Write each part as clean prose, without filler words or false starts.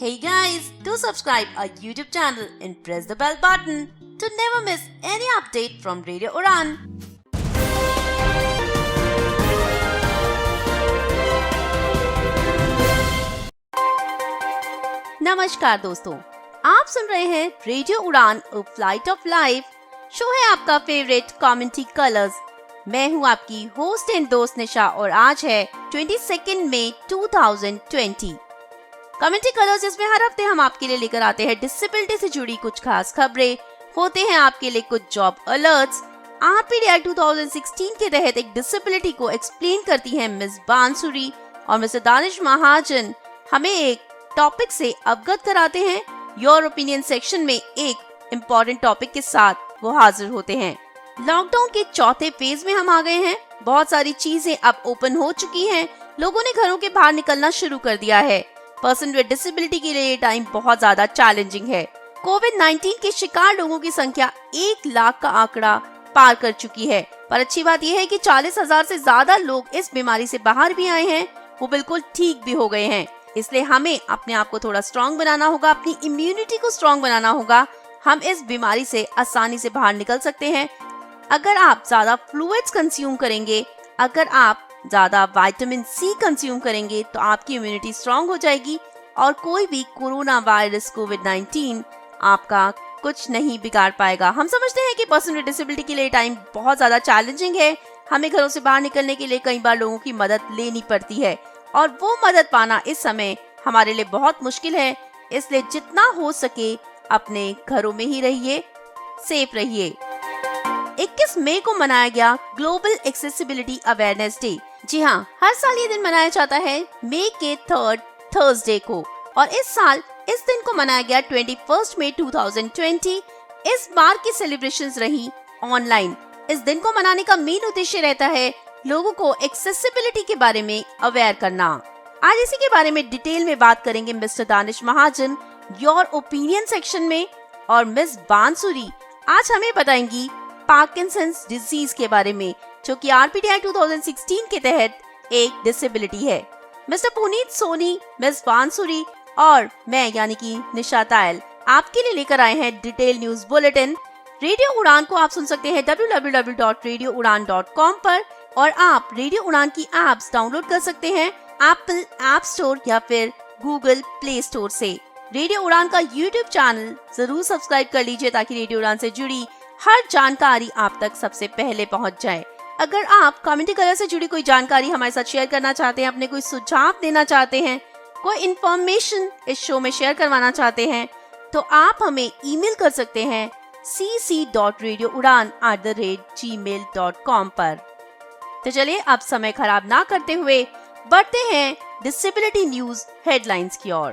Hey guys, do subscribe our YouTube channel and press the bell button to never miss any update from Radio Udan. नमस्कार दोस्तों, आप सुन रहे हैं radio Udan a flight of life. Show है आपका favourite commentary colours. मैं हूं आपकी होस्ट एंड दोस्त निशा और आज है 22 मई 2020। कमेंट्री कलर्स इसमें हर हफ्ते हम आपके लिए लेकर आते हैं डिसेबिलिटी से जुड़ी कुछ खास खबरें, होते हैं आपके लिए कुछ जॉब अलर्ट्स। आरपीडीआई 2016 के तहत एक डिसेबिलिटी को एक्सप्लेन करती हैं मिस बांसुरी और मिस्टर दानिश महाजन हमें एक टॉपिक से अवगत कराते हैं। योर ओपिनियन सेक्शन में एक इम्पोर्टेंट टॉपिक के साथ वो हाजिर होते हैं। लॉकडाउन के चौथे फेज में हम आ गए हैं। बहुत सारी चीजें अब ओपन हो चुकी हैं। लोगों ने घरों के बाहर निकलना शुरू कर दिया है। पर्सन विद डिसेबिलिटी के लिए ये टाइम बहुत ज्यादा चैलेंजिंग है। कोविड-19 के शिकार लोगों की संख्या 1 लाख का आंकड़ा पार कर चुकी है। पर अच्छी बात यह है कि 40,000 से ज्यादा लोग इस बीमारी से बाहर भी आए हैं, वो बिल्कुल ठीक भी हो गए हैं। इसलिए हमें अपने आप को थोड़ा स्ट्रॉन्ग बनाना होगा, अपनी इम्यूनिटी को स्ट्रॉन्ग बनाना होगा। हम इस बीमारी से आसानी से बाहर निकल सकते हैं अगर आप ज्यादा फ्लूइड्स कंज्यूम करेंगे, अगर आप ज्यादा विटामिन सी कंज्यूम करेंगे तो आपकी इम्यूनिटी स्ट्रांग हो जाएगी और कोई भी कोरोना वायरस कोविड-19 आपका कुछ नहीं बिगाड़ पाएगा। हम समझते हैं कि पर्सन विद डिसेबिलिटी के लिए टाइम बहुत ज्यादा चैलेंजिंग है। हमें घरों से बाहर निकलने के लिए कई बार लोगों की मदद लेनी पड़ती है और वो मदद पाना इस समय हमारे लिए बहुत मुश्किल है। इसलिए जितना हो सके अपने घरों में ही रहिए, सेफ रहिए। 21 मई को मनाया गया ग्लोबल एक्सेसिबिलिटी अवेयरनेस डे। जी हाँ, हर साल ये दिन मनाया जाता है मई के 3rd थर्सडे को और इस साल इस दिन को मनाया गया 21 मई 2020। इस बार की सेलिब्रेशंस रही ऑनलाइन। इस दिन को मनाने का मेन उद्देश्य रहता है लोगों को एक्सेसिबिलिटी के बारे में अवेयर करना। आज इसी के बारे में डिटेल में बात करेंगे mister Danish Mahajan your opinion section में, और मिस बांसुरी आज हमें बताएंगी पार्किंसंस डिजीज के बारे में, जो कि आरपीडीआई 2016 के तहत एक डिसेबिलिटी है। मिस्टर पुनीत सोनी, मिस बांसुरी और मैं यानी कि निशा तायल आपके लिए लेकर आए हैं डिटेल न्यूज बुलेटिन। रेडियो उड़ान को आप सुन सकते हैं www.radioudan.com पर और आप रेडियो उड़ान की एप्स डाउनलोड कर सकते हैं एप्पल ऐप स्टोर या फिर गूगल प्ले स्टोर से। रेडियो उड़ान का यूट्यूब चैनल जरूर सब्सक्राइब कर लीजिए ताकि रेडियो उड़ान से जुड़ी हर जानकारी आप तक सबसे पहले पहुंच जाए। अगर आप कम्युनिटी कलर से जुड़ी कोई जानकारी हमारे साथ शेयर करना चाहते हैं, अपने कोई सुझाव देना चाहते हैं, कोई इन्फॉर्मेशन इस शो में शेयर करवाना चाहते हैं, तो आप हमें ईमेल कर सकते हैं cc.radioudan@gmail.com पर। तो चलिए अब समय खराब ना करते हुए बढ़ते हैं डिसेबिलिटी न्यूज हेडलाइंस की ओर।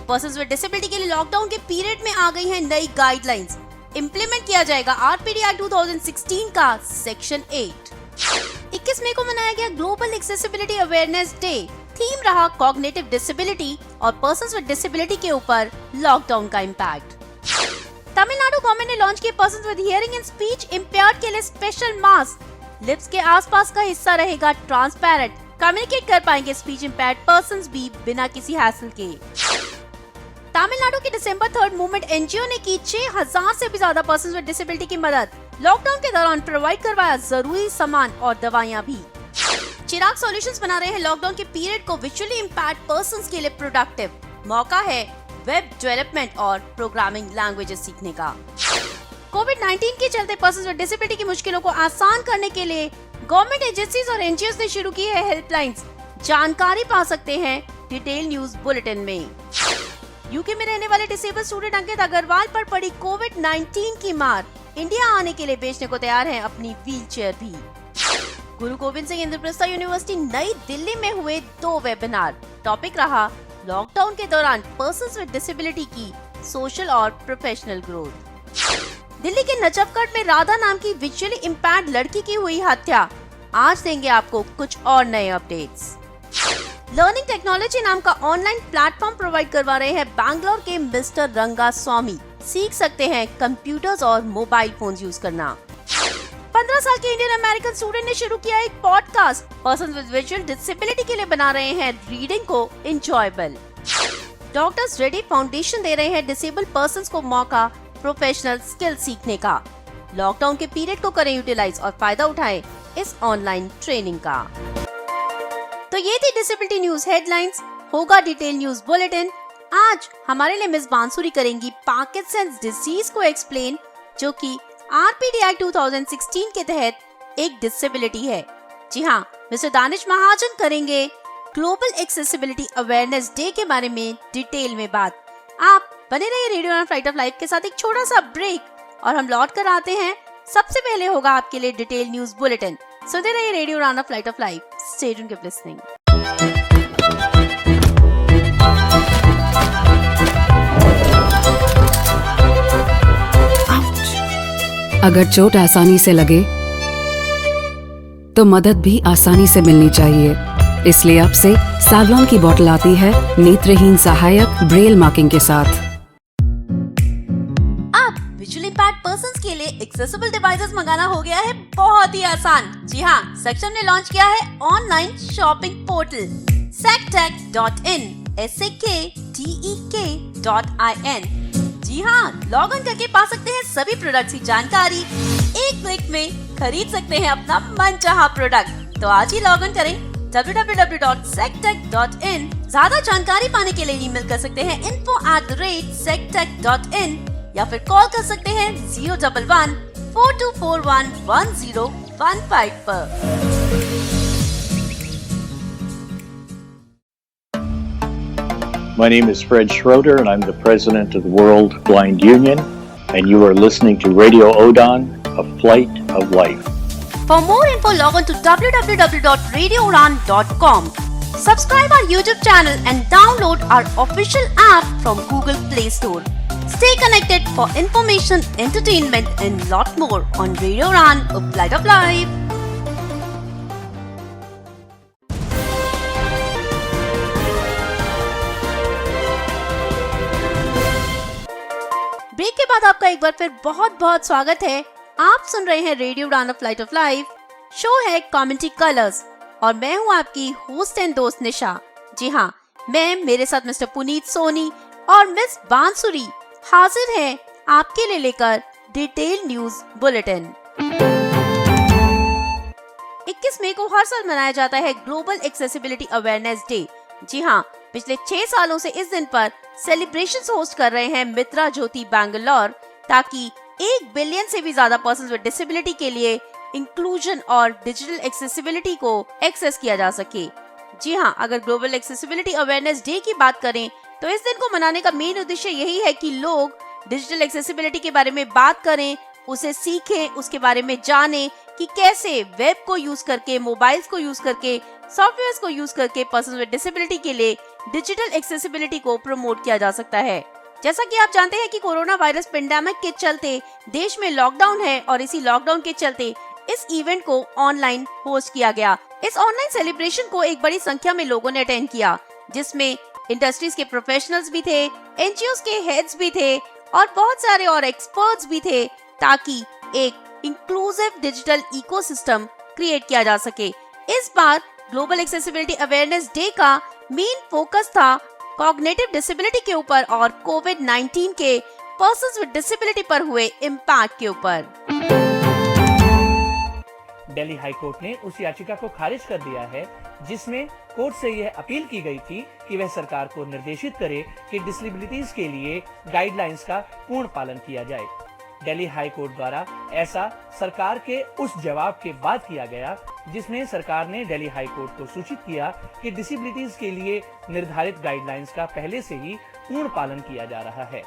पर्सन्स विद डिसेबिलिटी के लिए लॉकडाउन के पीरियड में आ गई हैं नई गाइडलाइंस। इम्प्लीमेंट किया जाएगा आरपीडीआई 2016 का सेक्शन 8। 21 मई को मनाया गया global accessibility awareness day. Theme रहा कॉग्निटिव डिसेबिलिटी और पर्सन्स विद डिसेबिलिटी के ऊपर लॉकडाउन का इम्पैक्ट। तमिलनाडु गवर्नमेंट ने लॉन्च किए persons with hearing and speech impaired के लिए स्पेशल मास्क। लिप्स के आसपास का हिस्सा रहेगा ट्रांसपेरेंट, कम्युनिकेट कर पाएंगे स्पीच इम्पेयर्ड पर्सन्स भी बिना किसी हैसल के। तमिलनाडु की दिसंबर 3rd मूवमेंट एनजीओ ने की 6,000 से भी ज्यादा पर्सन्स विद डिसेबिलिटी की मदद। लॉकडाउन के दौरान प्रोवाइड करवाया जरूरी सामान और दवाइयां भी। चिराग सॉल्यूशंस बना रहे हैं लॉकडाउन के पीरियड को विजुअली इम्पेयर्ड पर्सन्स के लिए प्रोडक्टिव। मौका है वेब डेवलपमेंट और प्रोग्रामिंग लैंग्वेजेस सीखने का। कोविड-19 के चलते पर्सन्स विद डिसेबिलिटी की मुश्किलों को आसान करने के लिए गवर्नमेंट एजेंसीज और एनजीओ ने शुरू की है हेल्पलाइंस। जानकारी पा सकते हैं डिटेल न्यूज बुलेटिन में। यूके में रहने वाले डिसेबल स्टूडेंट अंकित अग्रवाल पर पड़ी कोविड-19 की मार। इंडिया आने के लिए बेचने को तैयार है अपनी व्हीलचेयर भी। गुरु गोविंद सिंह इंद्रप्रस्थ यूनिवर्सिटी नई दिल्ली में हुए 2 वेबिनार। टॉपिक रहा लॉकडाउन के दौरान पर्सन्स विद डिसेबिलिटी की सोशल और प्रोफेशनल ग्रोथ। दिल्ली के नजफगढ़ में राधा नाम की विजुअली इम्पेयर्ड लड़की की हुई हत्या। आज देंगे आपको कुछ और नए अपडेट्स। लर्निंग टेक्नोलॉजी नाम का ऑनलाइन प्लेटफॉर्म प्रोवाइड करवा रहे हैं बैंगलोर के मिस्टर रंगा स्वामी। सीख सकते हैं कंप्यूटर्स और मोबाइल फोन यूज करना। 15 साल के इंडियन अमेरिकन स्टूडेंट ने शुरू किया एक podcast. Person with visual disability के लिए बना रहे हैं रीडिंग को एंजॉयबल। डॉक्टर्स रेडी फाउंडेशन दे रहे हैं डिसेबल पर्संस को मौका प्रोफेशनल स्किल सीखने का। लॉकडाउन के पीरियड को करें यूटिलाइज और फायदा उठाएं इस ऑनलाइन ट्रेनिंग का। तो ये थी डिसेबिलिटी न्यूज हेडलाइंस। होगा डिटेल न्यूज बुलेटिन। आज हमारे लिए मिस बांसुरी करेंगी पार्किंसंस डिजीज को एक्सप्लेन, जो कि RPDI 2016 के तहत एक डिसेबिलिटी है। जी हाँ, मिस्टर दानिश महाजन करेंगे ग्लोबल एक्सेसिबिलिटी अवेयरनेस डे के बारे में डिटेल में बात। आप बने रहिए radio on flight of life के साथ एक छोटा सा ब्रेक और हम लौट कर आते हैं। सबसे पहले होगा आपके लिए डिटेल न्यूज बुलेटिन। सुनते रहिए radio on flight of life. Stay tuned, keep listening. अगर चोट आसानी से लगे तो मदद भी आसानी से मिलनी चाहिए। इसलिए अब से सैवलॉन की बोतल आती है नेत्रहीन सहायक ब्रेल मार्किंग के साथ। अब विजुअली इम्पैक्ट पर्संस के लिए एक्सेसिबल डिवाइसेस मंगाना हो गया है बहुत ही आसान। जी हाँ, सेक्शन ने लॉन्च किया है online shopping portal sectech.in SAKTEK.in। जी हाँ, लॉग इन करके पा सकते हैं सभी प्रोडक्ट्स की जानकारी। एक क्लिक में खरीद सकते हैं अपना मनचाहा प्रोडक्ट। तो आज ही लॉग इन करें www.sectech.in। ज्यादा जानकारी पाने के लिए ईमेल कर सकते हैं info@sectech.in या फिर कॉल कर सकते हैं 011-4241-1015 पर। My name is Fred Schroeder, and I'm the president of the World Blind Union, and you are listening to Radio Odon, A Flight of Life. For more info, log on to www.radioudan.com. Subscribe our YouTube channel and download our official app from Google Play Store. Stay connected for information, entertainment, and lot more on Radio Udan, A Flight of Life. Break के बाद आपका एक बार फिर बहुत बहुत स्वागत है। आप सुन रहे हैं रेडियो उड़ान of flight of life. Show है कमेंट्री कलर्स और मैं हूं आपकी होस्ट एंड दोस्त निशा। जी हाँ, मैं, मेरे साथ मिस्टर पुनीत सोनी और मिस बांसुरी हाजिर हैं आपके लिए लेकर डिटेल न्यूज बुलेटिन। 21 मई को हर साल मनाया जाता है ग्लोबल एक्सेसिबिलिटी अवेयरनेस डे। जी हाँ, पिछले 6 सालों से इस दिन पर सेलिब्रेशंस होस्ट कर रहे हैं मित्रा ज्योति बैंगलोर, ताकि 1 बिलियन से भी ज्यादा पर्सन्स विद डिसेबिलिटी के लिए इंक्लूजन और डिजिटल एक्सेसिबिलिटी को एक्सेस किया जा सके। जी हाँ, अगर ग्लोबल एक्सेसिबिलिटी अवेयरनेस डे की बात करें तो इस दिन को मनाने का मेन उद्देश्य यही है कि लोग डिजिटल एक्सेसिबिलिटी के बारे में बात करें, उसे सीखें, उसके बारे में जानें कि कैसे वेब को यूज करके, मोबाइल्स को यूज करके, सॉफ्टवेयर्स को यूज करके पर्सन विद डिसेबिलिटी के लिए डिजिटल एक्सेसिबिलिटी को प्रमोट किया जा सकता है। जैसा कि आप जानते हैं कि कोरोना वायरस पेंडेमिक के चलते देश में लॉकडाउन है और इसी लॉकडाउन के चलते इस इवेंट को ऑनलाइन होस्ट किया गया। इस ऑनलाइन सेलिब्रेशन को एक बड़ी संख्या में लोगों ने अटेंड किया, जिसमें इंडस्ट्रीज के प्रोफेशनल्स भी थे, NGOs के हेड्स भी थे और बहुत सारे और एक्सपर्ट्स भी थे, ताकि एक इंक्लूसिव डिजिटल इकोसिस्टम क्रिएट किया जा सके। इस बार ग्लोबल एक्सेसिबिलिटी अवेयरनेस डे का मेन फोकस था कॉग्निटिव डिसेबिलिटी के ऊपर और कोविड-19 के पर्सन्स विद डिसेबिलिटी पर हुए इम्पैक्ट के ऊपर। दिल्ली हाई कोर्ट ने उस याचिका को खारिज कर दिया है जिसमें कोर्ट से यह अपील की गई थी कि वह सरकार को निर्देशित करे कि डिसेबिलिटीज के लिए गाइडलाइंस का पूर्ण पालन किया जाए। दिल्ली हाई कोर्ट द्वारा ऐसा सरकार के उस जवाब के बाद किया गया जिसमें सरकार ने दिल्ली हाई कोर्ट को सूचित किया कि डिसेबिलिटीज के लिए निर्धारित गाइडलाइंस का पहले से ही पूर्ण पालन किया जा रहा है।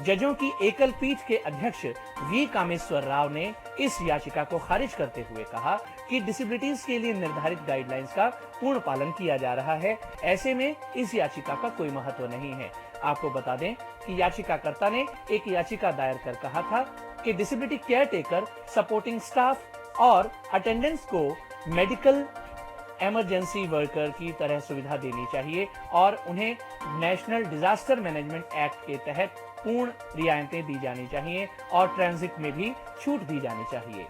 जजों की एकल पीठ के अध्यक्ष वी कामेश्वर राव ने इस याचिका को खारिज करते हुए कहा कि डिसेबिलिटीज के लिए निर्धारित गाइडलाइंस का पूर्ण पालन किया जा रहा है। ऐसे में इस याचिका का कोई महत्व नहीं है। आपको बता दें कि याचिकाकर्ता ने एक याचिका दायर कर कहा था कि disability care taker, supporting staff और अटेंडेंट्स को मेडिकल इमरजेंसी वर्कर की तरह सुविधा देनी चाहिए और उन्हें नेशनल डिजास्टर मैनेजमेंट एक्ट के तहत पूर्ण रियायतें दी जानी चाहिए और ट्रांजिट में भी छूट दी जानी चाहिए।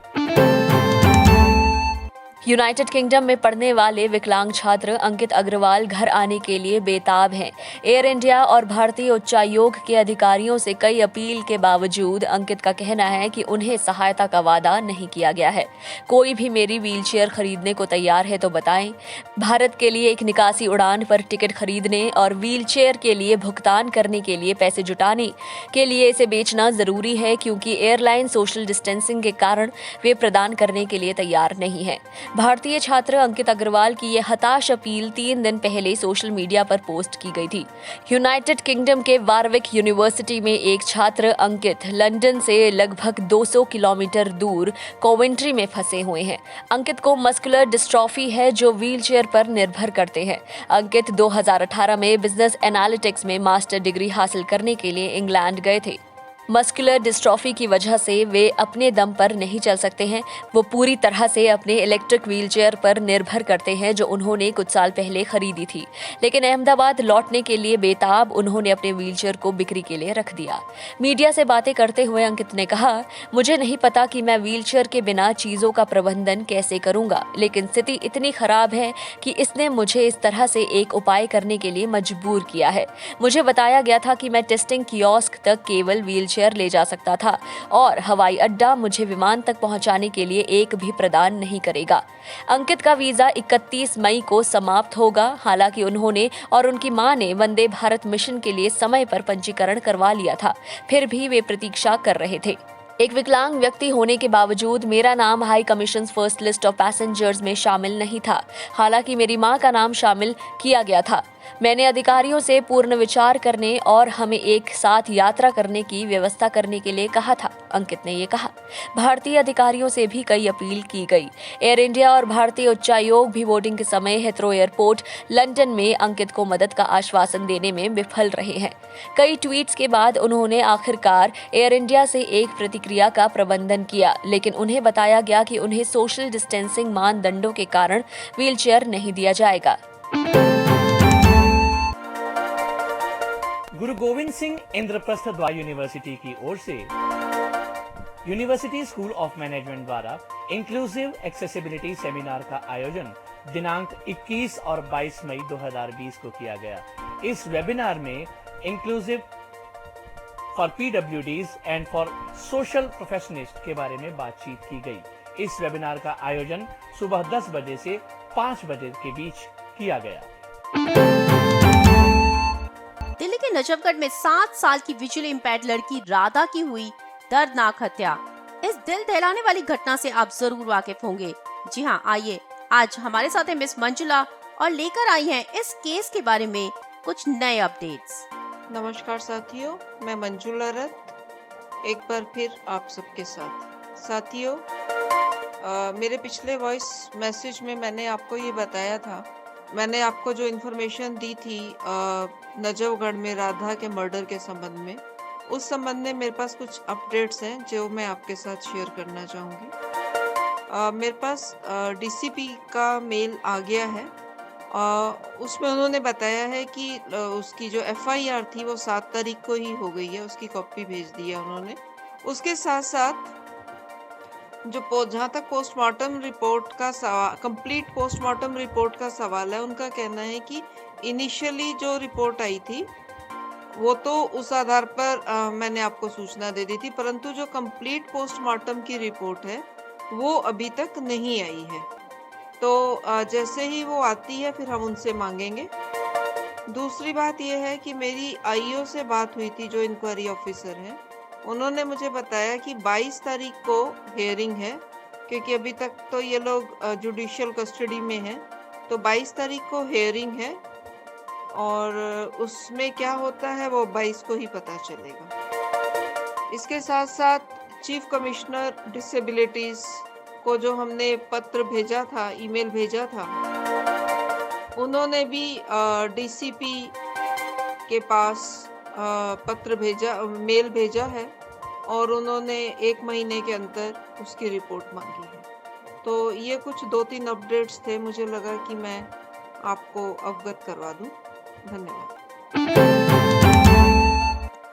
यूनाइटेड किंगडम में पढ़ने वाले विकलांग छात्र अंकित अग्रवाल घर आने के लिए बेताब हैं। एयर इंडिया और भारतीय उच्चायोग के अधिकारियों से कई अपील के बावजूद अंकित का कहना है कि उन्हें सहायता का वादा नहीं किया गया है। कोई भी मेरी व्हीलचेयर खरीदने को तैयार है तो बताएं। भारत के लिए एक निकासी उड़ान पर टिकट खरीदने और व्हीलचेयर के लिए भुगतान करने के लिए पैसे जुटाने के लिए इसे बेचना जरूरी है, क्योंकि एयरलाइन सोशल डिस्टेंसिंग के कारण वे प्रदान करने के लिए तैयार नहीं है। भारतीय छात्र अंकित अग्रवाल की यह हताश अपील 3 दिन पहले सोशल मीडिया पर पोस्ट की गई थी। यूनाइटेड किंगडम के वारविक यूनिवर्सिटी में एक छात्र अंकित लंदन से लगभग 200 किलोमीटर दूर कोवेंट्री में फंसे हुए हैं। अंकित को मस्कुलर डिस्ट्रॉफी है जो व्हीलचेयर पर निर्भर करते हैं। अंकित 2018 में बिजनेस एनालिटिक्स में मास्टर डिग्री हासिल करने के लिए इंग्लैंड गए थे। मस्कुलर डिस्ट्रॉफी की वजह से वे अपने दम पर नहीं चल सकते हैं। वो पूरी तरह से अपने इलेक्ट्रिक व्हीलचेयर पर निर्भर करते हैं जो उन्होंने कुछ साल पहले खरीदी थी, लेकिन अहमदाबाद लौटने के लिए बेताब उन्होंने अपने व्हीलचेयर को बिक्री के लिए रख दिया। मीडिया से बातें करते हुए अंकित ने कहा, मुझे नहीं पता कि मैं व्हीलचेयर के बिना चीज़ों का प्रबंधन कैसे करूंगा, लेकिन स्थिति इतनी खराब है कि इसने मुझे इस तरह से एक उपाय करने के लिए मजबूर किया है। मुझे बताया गया था कि मैं टेस्टिंग कियोस्क तक केवल व्हीलचेयर ले जा सकता था और हवाई अड्डा मुझे विमान तक पहुंचाने के लिए एक भी प्रदान नहीं करेगा। अंकित का वीजा 31 मई को समाप्त होगा। हालांकि उन्होंने और उनकी मां ने वंदे भारत मिशन के लिए समय पर पंजीकरण करवा लिया था, फिर भी वे प्रतीक्षा कर रहे थे। एक विकलांग व्यक्ति होने के बावजूद मेरा नाम high commission first list of passengers में शामिल नहीं था। हालांकि मेरी मां का नाम शामिल किया गया था। मैंने अधिकारियों से पूर्ण विचार करने और हमें एक साथ यात्रा करने की व्यवस्था करने के लिए कहा था, अंकित ने ये कहा। भारतीय अधिकारियों से भी कई अपील की गई। एयर इंडिया और भारतीय उच्चायोग भी बोर्डिंग के समय हिथ्रो एयरपोर्ट लंदन में अंकित को मदद का आश्वासन देने में विफल रहे हैं। कई ट्वीट्स के बाद उन्होंने आखिरकार एयर इंडिया से एक प्रतिक्रिया का प्रबंधन किया, लेकिन उन्हें बताया गया कि उन्हें सोशल डिस्टेंसिंग मानदंडों के कारण व्हीलचेयर नहीं दिया जाएगा। गुरु गोविंद सिंह इंद्रप्रस्थ द्वारा यूनिवर्सिटी की ओर से यूनिवर्सिटी स्कूल ऑफ मैनेजमेंट द्वारा इंक्लूसिव एक्सेसिबिलिटी सेमिनार का आयोजन दिनांक 21 और 22 मई 2020 को किया गया। इस वेबिनार में inclusive for PwDs and for social professionalist के बारे में बातचीत की गई। इस वेबिनार का आयोजन सुबह 10 बजे से 5 बजे के बीच किया गया। दिल्ली के नजफगढ़ में 7 साल की विजुअली इम्पेयर्ड लड़की राधा की हुई दर्दनाक हत्या। इस दिल दहलाने वाली घटना से आप जरूर वाकिफ होंगे। जी हाँ, आइए आज हमारे साथ है मिस मंजुला और लेकर आई हैं इस केस के बारे में कुछ नए अपडेट्स। नमस्कार साथियों, मैं मंजुला रथ एक बार फिर आप सबके साथ। साथियों, मेरे पिछले वॉइस मैसेज में मैंने आपको ये बताया था, मैंने आपको जो इन्फॉर्मेशन दी थी नजफगढ़ में राधा के मर्डर के संबंध में, उस संबंध में मेरे पास कुछ अपडेट्स हैं जो मैं आपके साथ शेयर करना चाहूँगी। मेरे पास डीसीपी का मेल आ गया है। उसमें उन्होंने बताया है कि उसकी जो एफआईआर थी वो 7 तारीख को ही हो गई है, उसकी कॉपी भेज दी है उन्होंने। उसके साथ साथ जो जहाँ तक पोस्टमार्टम रिपोर्ट का कंप्लीट पोस्टमार्टम रिपोर्ट का सवाल है, उनका कहना है कि इनिशियली जो रिपोर्ट आई थी वो तो उस आधार पर मैंने आपको सूचना दे दी थी, परंतु जो कंप्लीट पोस्टमार्टम की रिपोर्ट है वो अभी तक नहीं आई है। तो जैसे ही वो आती है फिर हम उनसे मांगेंगे। दूसरी बात यह है कि मेरी आईओ से बात हुई थी, जो इंक्वायरी ऑफिसर हैं, उन्होंने मुझे बताया कि 22 तारीख को हियरिंग है, क्योंकि अभी तक तो ये लोग जुडिशियल कस्टडी में हैं। तो 22 तारीख को हियरिंग है और उसमें क्या होता है वो 22 को ही पता चलेगा। इसके साथ साथ चीफ कमिश्नर डिसेबिलिटीज को जो हमने पत्र भेजा था, ईमेल भेजा था, उन्होंने भी डीसीपी के पास पत्र भेजा, मेल भेजा है और उन्होंने 1 महीने के अंदर उसकी रिपोर्ट मांगी है। तो ये कुछ 2-3 अपडेट्स थे, मुझे लगा कि मैं आपको अवगत करवा दूं। धन्यवाद।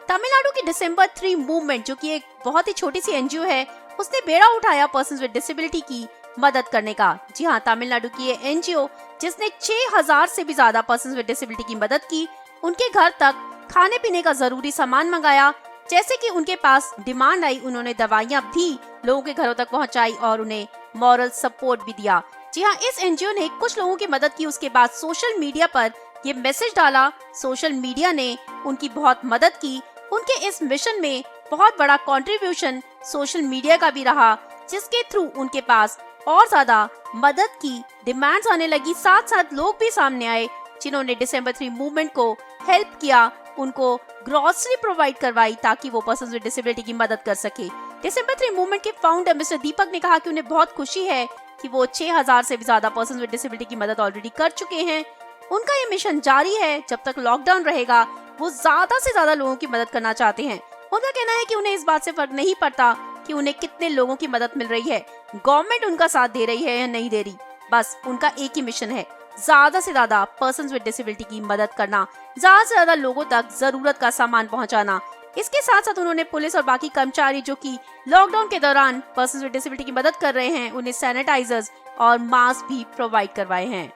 तमिलनाडु की कि December 3 मूवमेंट, जो कि एक बहुत ही छोटी सी एनजीओ है, उसने बेड़ा उठाया पर्सन्स विद डिसेबिलिटी की मदद करने का। जी हाँ, तमिलनाडु की ये एनजीओ जिसने 6000 से भी ज्यादा पर्सन्स विद डिसेबिलिटी की मदद की, उनके घर तक खाने पीने का जरूरी सामान मंगाया, जैसे कि उनके पास डिमांड आई उन्होंने दवाइयाँ भी लोगों के घरों तक पहुँचाई और उन्हें मॉरल सपोर्ट भी दिया। जी हाँ, इस एनजीओ ने कुछ लोगों की मदद की, उसके बाद सोशल मीडिया पर ये मैसेज डाला, सोशल मीडिया ने उनकी बहुत मदद की। उनके इस मिशन में बहुत बड़ा कंट्रीब्यूशन सोशल मीडिया का भी रहा, जिसके थ्रू उनके पास और ज्यादा मदद की डिमांड्स आने लगी। साथ साथ लोग भी सामने आए जिन्होंने December 3 मूवमेंट को हेल्प किया, उनको ग्रोसरी प्रोवाइड करवाई ताकि वो पर्सन्स विद डिसेबिलिटी की मदद कर सके। December 3 मूवमेंट के फाउंडर मिस्टर दीपक ने कहा कि उन्हें बहुत खुशी है कि वो 6000 से भी ज्यादा पर्सन्स विद डिसेबिलिटी की मदद ऑलरेडी कर चुके हैं। उनका ये मिशन जारी है, जब तक लॉकडाउन रहेगा वो ज्यादा से ज्यादा लोगों की मदद करना चाहते हैं। उनका कहना है कि उन्हें इस बात से फर्क नहीं पड़ता कि उन्हें कितने लोगों की मदद मिल रही है, गवर्नमेंट उनका साथ दे रही है या नहीं दे रही, बस उनका एक ही मिशन है, ज्यादा से ज्यादा पर्सन्स विद डिसेबिलिटी की मदद करना, ज्यादा से ज्यादा लोगों तक जरूरत का सामान पहुंचाना। इसके साथ साथ उन्होंने पुलिस और बाकी कर्मचारी जो कि लॉकडाउन के दौरान पर्सन्स विद डिसेबिलिटी की मदद कर रहे हैं, उन्हें सैनिटाइजर्स और मास्क भी प्रोवाइड करवाए हैं।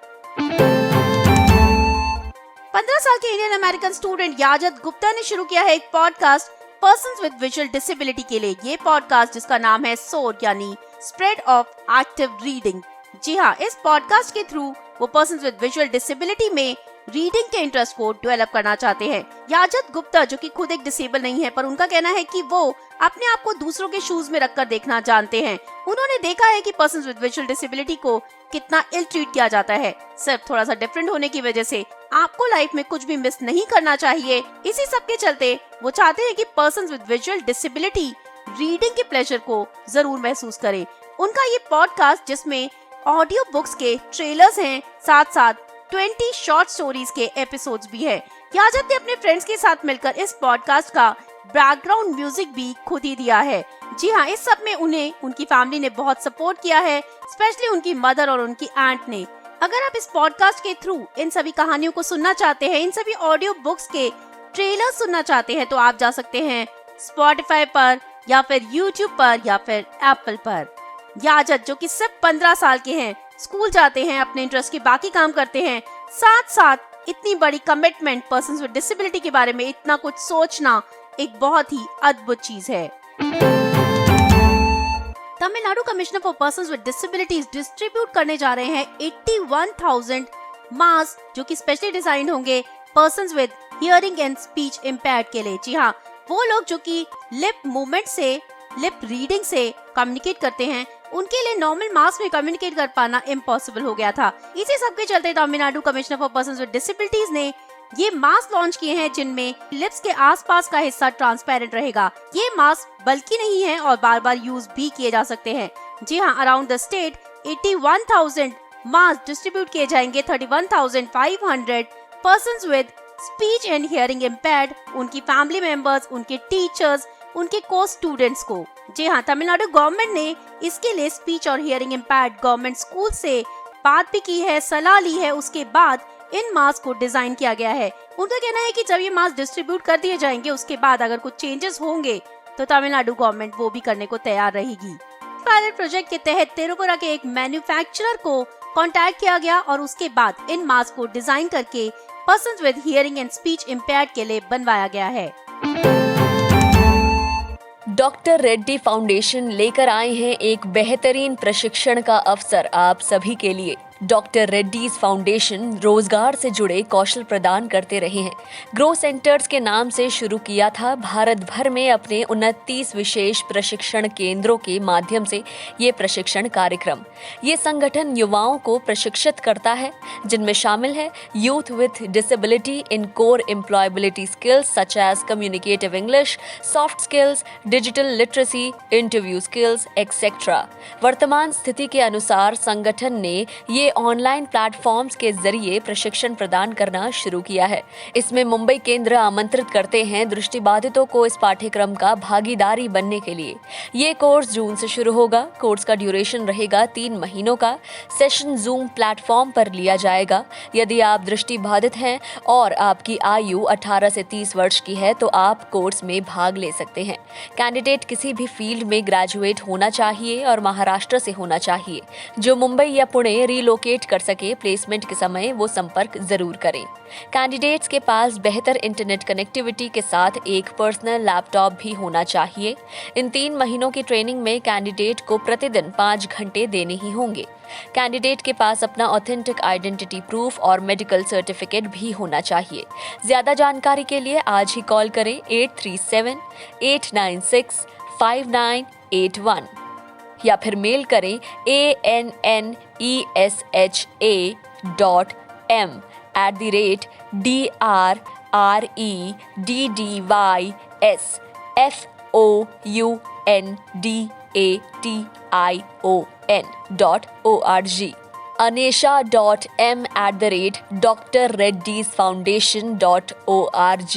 15 साल के इंडियन अमेरिकन स्टूडेंट याजत गुप्ता ने शुरू किया है एक podcast persons with visual disability के लिए। ये पॉडकास्ट जिसका नाम है सोर यानी स्प्रेड ऑफ एक्टिव रीडिंग। जी हाँ, इस पॉडकास्ट के थ्रू वो पर्सन्स विद विजुअल डिसेबिलिटी में रीडिंग के इंटरेस्ट को डेवलप करना चाहते हैं। याजत गुप्ता जो कि खुद एक डिसेबल नहीं है, पर उनका कहना है कि वो अपने आप को दूसरों के शूज में रखकर देखना जानते हैं। उन्होंने देखा है कि पर्सन्स विद विजुअल डिसेबिलिटी को कितना इल ट्रीट किया जाता है। सिर्फ थोड़ा सा डिफरेंट होने की वजह से आपको लाइफ में कुछ भी मिस नहीं करना चाहिए। इसी सब के चलते वो चाहते हैं कि persons with visual disability reading के प्लेजर को जरूर महसूस करें। उनका ये पॉडकास्ट जिसमें ऑडियो बुक्स के ट्रेलर्स हैं, साथ साथ 20 शॉर्ट स्टोरीज के एपिसोड्स भी है। याजत ने अपने फ्रेंड्स के साथ मिलकर इस पॉडकास्ट का बैकग्राउंड म्यूजिक भी खुद ही दिया है। जी हाँ, इस सब में उन्हें उनकी फैमिली ने बहुत सपोर्ट किया है, स्पेशली उनकी मदर और उनकी आंट ने। अगर आप इस पॉडकास्ट के थ्रू इन सभी कहानियों को सुनना चाहते हैं, इन सभी ऑडियो बुक्स के ट्रेलर सुनना चाहते हैं, तो आप जा सकते हैं Spotify पर या फिर YouTube पर या फिर Apple पर। याजत जो कि सिर्फ 15 साल के हैं, स्कूल जाते हैं, अपने इंटरेस्ट के बाकी काम करते हैं, साथ साथ इतनी बड़ी कमिटमेंट पर्सन्स विद डिसेबिलिटी के बारे में इतना कुछ सोचना एक बहुत ही अद्भुत चीज है। Tamil Nadu commissioner for persons with disabilities distribute करने जा रहे हैं 81,000 मास्क जो कि स्पेशली डिजाइन होंगे persons with hearing and speech impaired के लिए। जी हाँ, वो लोग जो कि लिप मूवमेंट से, लिप रीडिंग से कम्युनिकेट करते हैं, उनके लिए नॉर्मल मास्क में कम्युनिकेट कर पाना इम्पॉसिबल हो गया था। इसी सब के चलते Tamil Nadu commissioner for persons with disabilities ने ये मास्क लॉन्च किए हैं जिनमें लिप्स के आसपास का हिस्सा ट्रांसपेरेंट रहेगा। ये मास्क बल्कि नहीं है और बार बार यूज भी किए जा सकते हैं। जी हाँ, around the state 81,000 mask distribute किए जाएंगे 31,500 persons with speech and hearing impaired, उनकी फैमिली मेंबर्स, उनके टीचर्स, उनके को स्टूडेंट्स को। जी हाँ, तमिलनाडु गवर्नमेंट ने इसके लिए स्पीच और हियरिंग इम्पेयर्ड गवर्नमेंट स्कूल से बात भी की है, सलाह ली है, उसके बाद इन मास्क को डिजाइन किया गया है। उनका कहना है कि जब ये मास्क डिस्ट्रीब्यूट कर दिए जाएंगे, उसके बाद अगर कुछ चेंजेस होंगे तो तमिलनाडु गवर्नमेंट वो भी करने को तैयार रहेगी। पायलट प्रोजेक्ट के तहत तिरुपुरा के एक मैन्युफैक्चरर को कॉन्टैक्ट किया गया और उसके बाद इन मास्क को डिजाइन करके persons with hearing and speech impaired के लिए बनवाया गया है। डॉक्टर रेड्डी फाउंडेशन लेकर आए हैं एक बेहतरीन प्रशिक्षण का अवसर आप सभी के लिए। डॉक्टर रेड्डीज फाउंडेशन रोजगार से जुड़े कौशल प्रदान करते रहे हैं। ग्रो सेंटर्स के नाम से शुरू किया था भारत भर में अपने 29 विशेष प्रशिक्षण केंद्रों के माध्यम से ये प्रशिक्षण कार्यक्रम। ये संगठन युवाओं को प्रशिक्षित करता है, जिनमें शामिल है youth with disability in core employability skills such as communicative English, soft skills, digital literacy, interview skills etcetera. वर्तमान स्थिति के अनुसार संगठन ने ये के ऑनलाइन प्लेटफॉर्म्स के जरिए प्रशिक्षण प्रदान करना शुरू किया है। इसमें मुंबई केंद्र आमंत्रित करते हैं दृष्टिबाधितों को इस पाठ्यक्रम का भागीदारी बनने के लिए। ये कोर्स जून से शुरू होगा। कोर्स का ड्यूरेशन रहेगा 3 महीनों का। सेशन जूम प्लेटफॉर्म पर लिया जाएगा। यदि आप दृष्टिबाधित हैं और आपकी आयु 18 से 30 वर्ष की है तो आप कोर्स में भाग ले सकते हैं। कैंडिडेट किसी भी फील्ड में ग्रेजुएट होना चाहिए और महाराष्ट्र से होना चाहिए। जो मुंबई या पुणे रिलोकेट कर सके, प्लेसमेंट के समय वो संपर्क जरूर करें। कैंडिडेट्स के पास बेहतर इंटरनेट कनेक्टिविटी के साथ एक पर्सनल लैपटॉप भी होना चाहिए। इन 3 महीनों की ट्रेनिंग में कैंडिडेट को प्रतिदिन 5 घंटे देने ही होंगे। कैंडिडेट के पास अपना ऑथेंटिक आइडेंटिटी प्रूफ और मेडिकल सर्टिफिकेट भी होना चाहिए। ज्यादा जानकारी के लिए आज ही कॉल करें 837-896-5981 या फिर मेल करें aneshadrredsfoundation.org anesha.m@drreddy'sfoundation.org।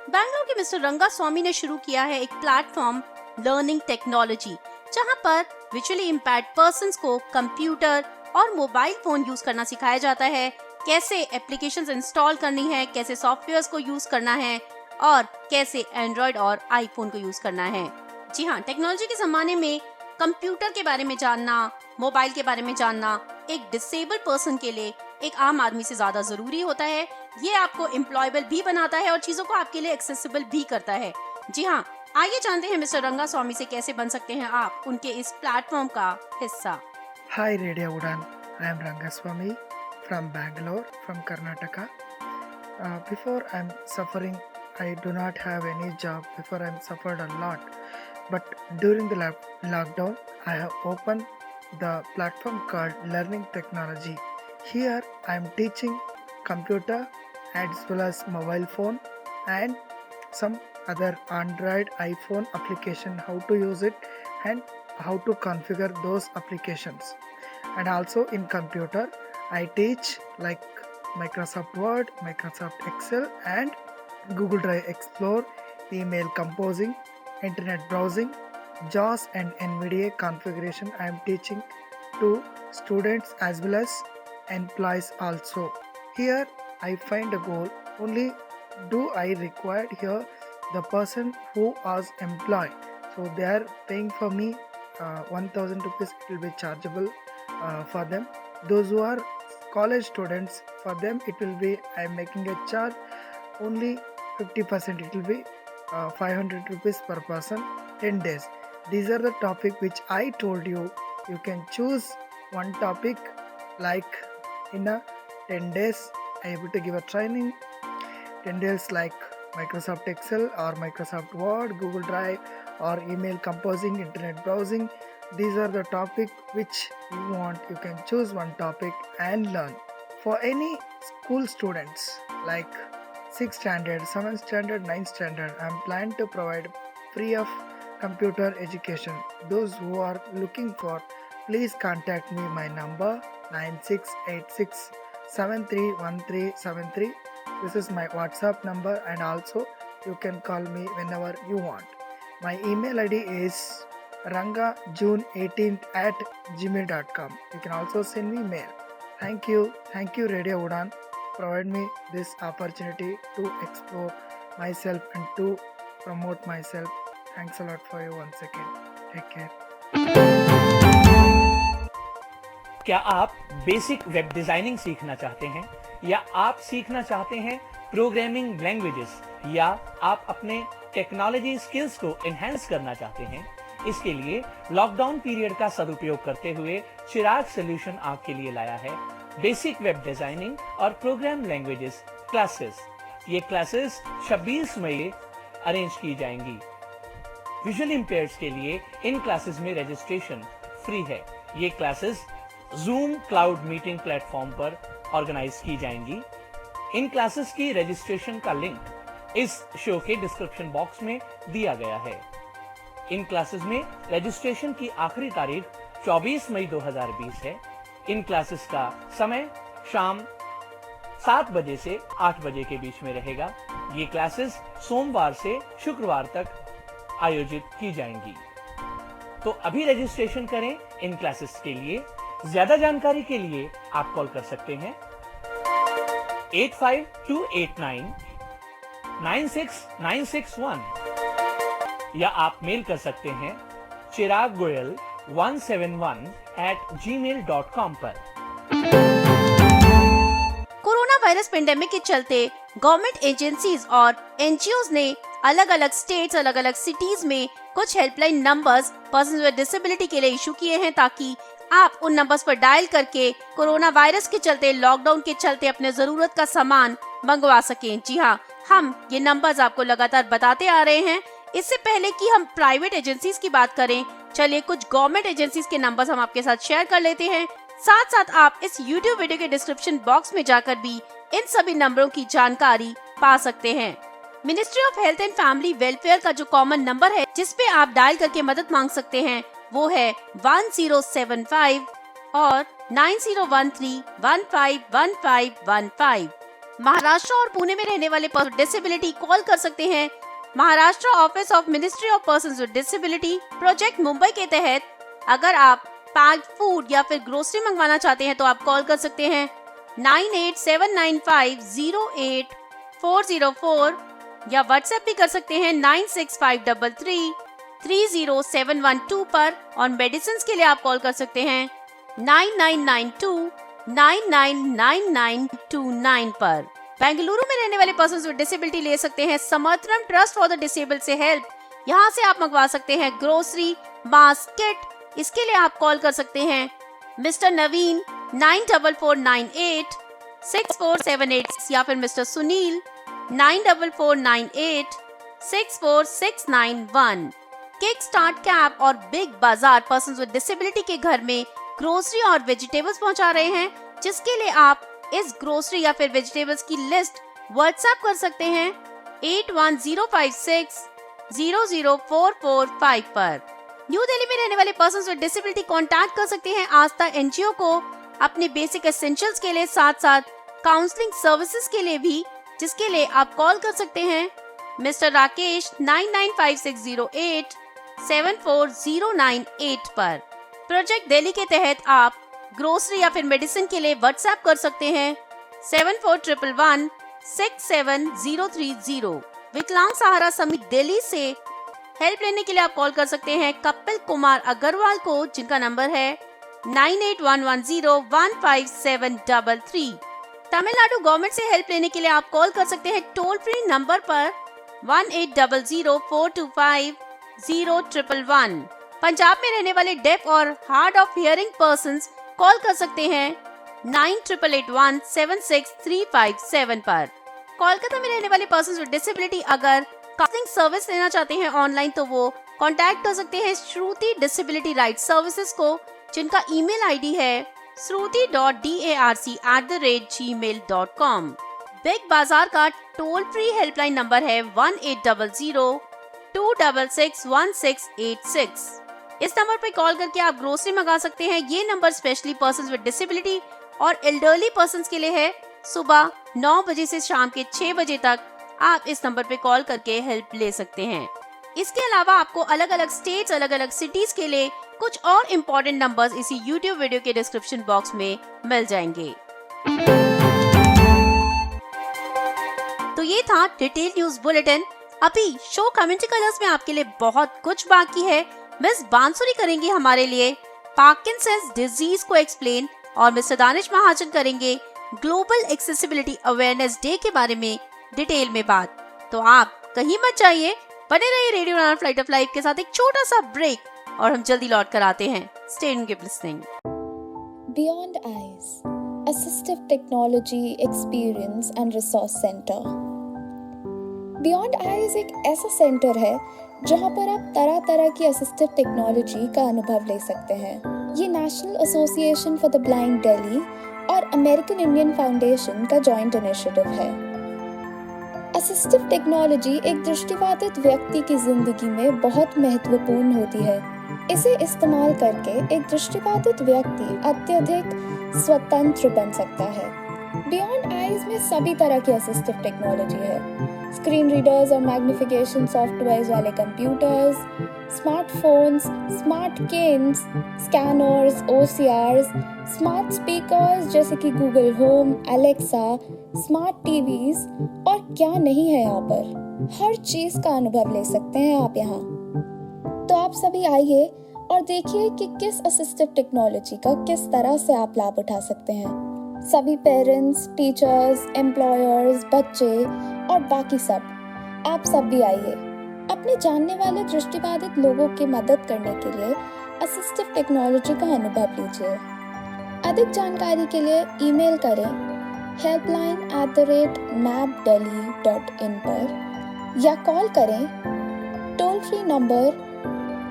बैंगलोर के मिस्टर रंगा स्वामी ने शुरू किया है एक प्लेटफॉर्म लर्निंग टेक्नोलॉजी, जहां पर विजुअली इम्पेयर्ड पर्संस को कंप्यूटर और मोबाइल फोन यूज करना सिखाया जाता है। कैसे एप्लीकेशंस इंस्टॉल करनी है, कैसे सॉफ्टवेयर्स को यूज करना है और कैसे एंड्रॉइड और आईफोन को यूज करना है। जी हाँ, टेक्नोलॉजी के जमाने में कंप्यूटर के बारे में जानना, मोबाइल के बारे में जानना एक डिसेबल पर्सन के लिए एक आम आदमी से ज्यादा जरूरी होता है। ये आपको एम्प्लॉयबल भी बनाता है और चीजों को आपके लिए एक्सेसिबल भी करता है। जी हाँ, आइए जानते हैं मिस्टर रंगा स्वामी से कैसे बन सकते हैं आप उनके इस प्लेटफॉर्म का हिस्सा। Hi Radio Udan, I am Rangaswamy from Bangalore, from Karnataka. Before I'm suffering, I do not have any job. Before I'm suffered a lot. But during the lockdown, I have opened the platform called Learning Technology. Here I'm teaching computer as well as mobile phone and some other Android, iPhone application, how to use it and how to configure those applications. And also in computer I teach like Microsoft Word, Microsoft Excel and Google Drive Explorer, email composing, internet browsing, JAWS and NVDA configuration. I am teaching to students as well as employees also. Here I find a goal only do I require here the person who was employed, so they are paying for me 1000 rupees. It will be chargeable for them. Those who are college students, for them it will be I am making a charge only 50%. It will be 500 rupees per person, 10 days. These are the topic which I told you. You can choose one topic like in a 10 days I able to give a training 10 days like Microsoft Excel or Microsoft Word, Google Drive or email composing, internet browsing. These are the topic which you want. You can choose one topic and learn. For any school students like 6th standard, 7th standard, 9th standard, I am planning to provide free of computer education. Those who are looking for, please contact me. My number 9686731373. This is my WhatsApp number and also you can call me whenever you want. My email ID is rangajune18@gmail.com. You can also send me mail. Thank you Radio Udan. Provide me this opportunity to explore myself and to promote myself. Thanks a lot for you once again. Take care. क्या आप basic web designing सीखना चाहते हैं या आप सीखना चाहते हैं प्रोग्रामिंग लैंग्वेजेस या आप अपने टेक्नोलॉजी स्किल्स को एनहांस करना चाहते हैं? इसके लिए लॉकडाउन पीरियड का सदुपयोग करते हुए चिराग सॉल्यूशन आपके लिए लाया है बेसिक वेब डिजाइनिंग और प्रोग्राम लैंग्वेजेस क्लासेस। ये क्लासेस 26 मई अरेंज की जाएंगी। विजुअल इम्पेयर्ड्स के लिए इन क्लासेस में रजिस्ट्रेशन फ्री है। ये classes zoom cloud meeting platform पर ऑर्गेनाइज की जाएंगी। इन क्लासेस की रजिस्ट्रेशन का लिंक इस शो के डिस्क्रिप्शन बॉक्स में दिया गया है। इन क्लासेस में रजिस्ट्रेशन की आखिरी तारीख 24 मई 2020 है। इन क्लासेस का समय शाम 7 बजे से 8 बजे के बीच में रहेगा। ये क्लासेस सोमवार से शुक्रवार तक आयोजित की जाएंगी। तो अभी रजिस्ट्रेशन करें इन क्लासेस के लिए। ज्यादा जानकारी के लिए आप कॉल कर सकते हैं 8528996961 या आप मेल कर सकते हैं chiraggoyal171@gmail.com पर। कोरोना वायरस पेंडेमिक के चलते गवर्नमेंट एजेंसीज और एनजीओज ने अलग अलग स्टेट्स, अलग अलग सिटीज में कुछ helpline numbers persons with disability के लिए इशू किए हैं, ताकि आप उन नंबर्स पर डायल करके कोरोना वायरस के चलते, लॉकडाउन के चलते अपने जरूरत का सामान मंगवा सकें। जी हाँ, हम ये नंबर्स आपको लगातार बताते आ रहे हैं। इससे पहले कि हम प्राइवेट एजेंसीज की बात करें, चलिए कुछ गवर्नमेंट एजेंसीज के नंबर्स हम आपके साथ शेयर कर लेते हैं। साथ साथ आप इस YouTube वीडियो के डिस्क्रिप्शन बॉक्स में जाकर भी इन सभी नंबरों की जानकारी पा सकते हैं। Ministry of health and family welfare का जो कॉमन नंबर है जिसपे आप डायल करके मदद मांग सकते हैं, वो है 1075 और 9013151515। महाराष्ट्र और पुणे में रहने वाले पर्सन डिसेबिलिटी कॉल कर सकते हैं Maharashtra office of ministry of persons with disability project Mumbai के तहत। अगर आप पैक्ड फूड या फिर ग्रोसरी मंगवाना चाहते हैं तो आप कॉल कर सकते हैं 9879508404 या व्हाट्सएप भी कर सकते हैं 9653330712 पर। और मेडिसिन के लिए आप कॉल कर सकते हैं 9992999929 पर। बेंगलुरु में रहने वाले पर्सन्स विद डिसेबिलिटी ले सकते हैं Samarthanam trust for the disabled से हेल्प। यहाँ से आप मंगवा सकते हैं ग्रोसरी, मास्क, किट। इसके लिए आप कॉल कर सकते हैं मिस्टर नवीन 9449864786 या फिर mister Sunil 9449864691। Kick start cap और बिग बाजार पर्सन्स विद डिसेबिलिटी के घर में ग्रोसरी और वेजिटेबल्स पहुंचा रहे हैं, जिसके लिए आप इस ग्रोसरी या फिर वेजिटेबल्स की लिस्ट व्हाट्सएप कर सकते हैं 8105600445 पर। न्यू दिल्ली में रहने वाले पर्सन्स विद डिसेबिलिटी कांटेक्ट कर सकते हैं आस्था एनजीओ को अपने बेसिक एसेंशियल्स के लिए, साथ साथ काउंसलिंग सर्विसेज के लिए भी, जिसके लिए आप कॉल कर सकते हैं मिस्टर राकेश 9956087409 पर। प्रोजेक्ट दिल्ली के तहत आप ग्रोसरी या फिर मेडिसिन के लिए व्हाट्सएप कर सकते हैं 7411167030। विकलांग सहारा समिति दिल्ली से हेल्प लेने के लिए आप कॉल कर सकते हैं कपिल कुमार अग्रवाल को, जिनका नंबर है 9811015733। तमिलनाडु गवर्नमेंट से हेल्प लेने के लिए आप कॉल कर सकते हैं टोल फ्री नंबर पर 1800425011। पंजाब में रहने वाले डेफ और hard of hearing persons call कर सकते हैं 9881763357 पर। कोलकाता में रहने वाले पर्सन्स विद डिसेबिलिटी अगर काउंसलिंग सर्विस लेना चाहते हैं ऑनलाइन, तो वो कांटेक्ट कर सकते हैं श्रुति डिसेबिलिटी राइट्स सर्विसेज को, जिनका ईमेल आईडी है shruti.darc@gmail.com। बिग बाजार का टोल फ्री हेल्पलाइन नंबर है 1800266186। इस नंबर पर कॉल करके आप ग्रोसरी मंगा सकते हैं। ये number specially persons with disability और एल्डरली पर्सन्स के लिए है। सुबह 9 बजे से शाम के 6 बजे तक आप इस नंबर पे कॉल करके हेल्प ले सकते हैं। इसके अलावा आपको अलग अलग स्टेट्स, अलग अलग सिटीज के लिए कुछ और इम्पोर्टेंट नंबर्स इसी YouTube वीडियो के डिस्क्रिप्शन बॉक्स में मिल जाएंगे। तो ये था डिटेल न्यूज बुलेटिन। अभी शो कम्युनिटी कलर्स में आपके लिए बहुत कुछ बाकी है। मिस बांसुरी करेंगी हमारे लिए पार्किंसंस डिजीज को एक्सप्लेन और मिस्टर दानिश महाजन करेंगे ग्लोबल एक्सेसिबिलिटी अवेयरनेस डे के बारे में डिटेल में बात। तो आप कहीं मत जाइए, बने रहिए रेडियो उड़ान फ्लाइट ऑफ लाइफ के साथ एक छोटा सा ब्रेक और हम जल्दी लौट कर आते हैं। Stay tuned, keep listening. Beyond Eyes, Assistive Technology Experience and Resource Center। Beyond Eyes एक ऐसा सेंटर है जहां पर आप तरह तरह की असिस्टिव टेक्नोलॉजी का अनुभव ले सकते हैं। ये national association for the blind Delhi और अमेरिकन इंडियन फाउंडेशन का जॉइंट इनिशिएटिव है। असिस्टिव टेक्नोलॉजी एक दृष्टिबाधित व्यक्ति की जिंदगी में बहुत महत्वपूर्ण होती है, इसे इस्तेमाल करके एक दृष्टिबाधित व्यक्ति अत्यधिक स्वतंत्र बन सकता है। बियॉन्ड आईज में सभी तरह की असिस्टिव टेक्नोलॉजी है। स्क्रीन रीडर्स और मैग्निफिकेशन सॉफ्टवेयर्स वाले computers, smartphones, smart canes, scanners, OCRs, smart speakers जैसे कि Google Home, Alexa, smart TVs और क्या नहीं है यहाँ पर। हर चीज का अनुभव ले सकते हैं आप यहाँ। तो आप सभी आइए और देखिए कि किस असिस्टिव टेक्नोलॉजी का किस तरह से आप लाभ उठा सकते हैं। सभी पेरेंट्स, टीचर्स, एम्प्लॉयर्स, बच्चे और बाकी सब, आप सब भी आइए। अपने जानने वाले दृष्टिबाधित लोगों की मदद करने के लिए असिस्टिव टेक्नोलॉजी का अनुभव लीजिए। अधिक जानकारी के लिए ईमेल करें helpline@napdelhi.in पर या कॉल करें टोल फ्री नंबर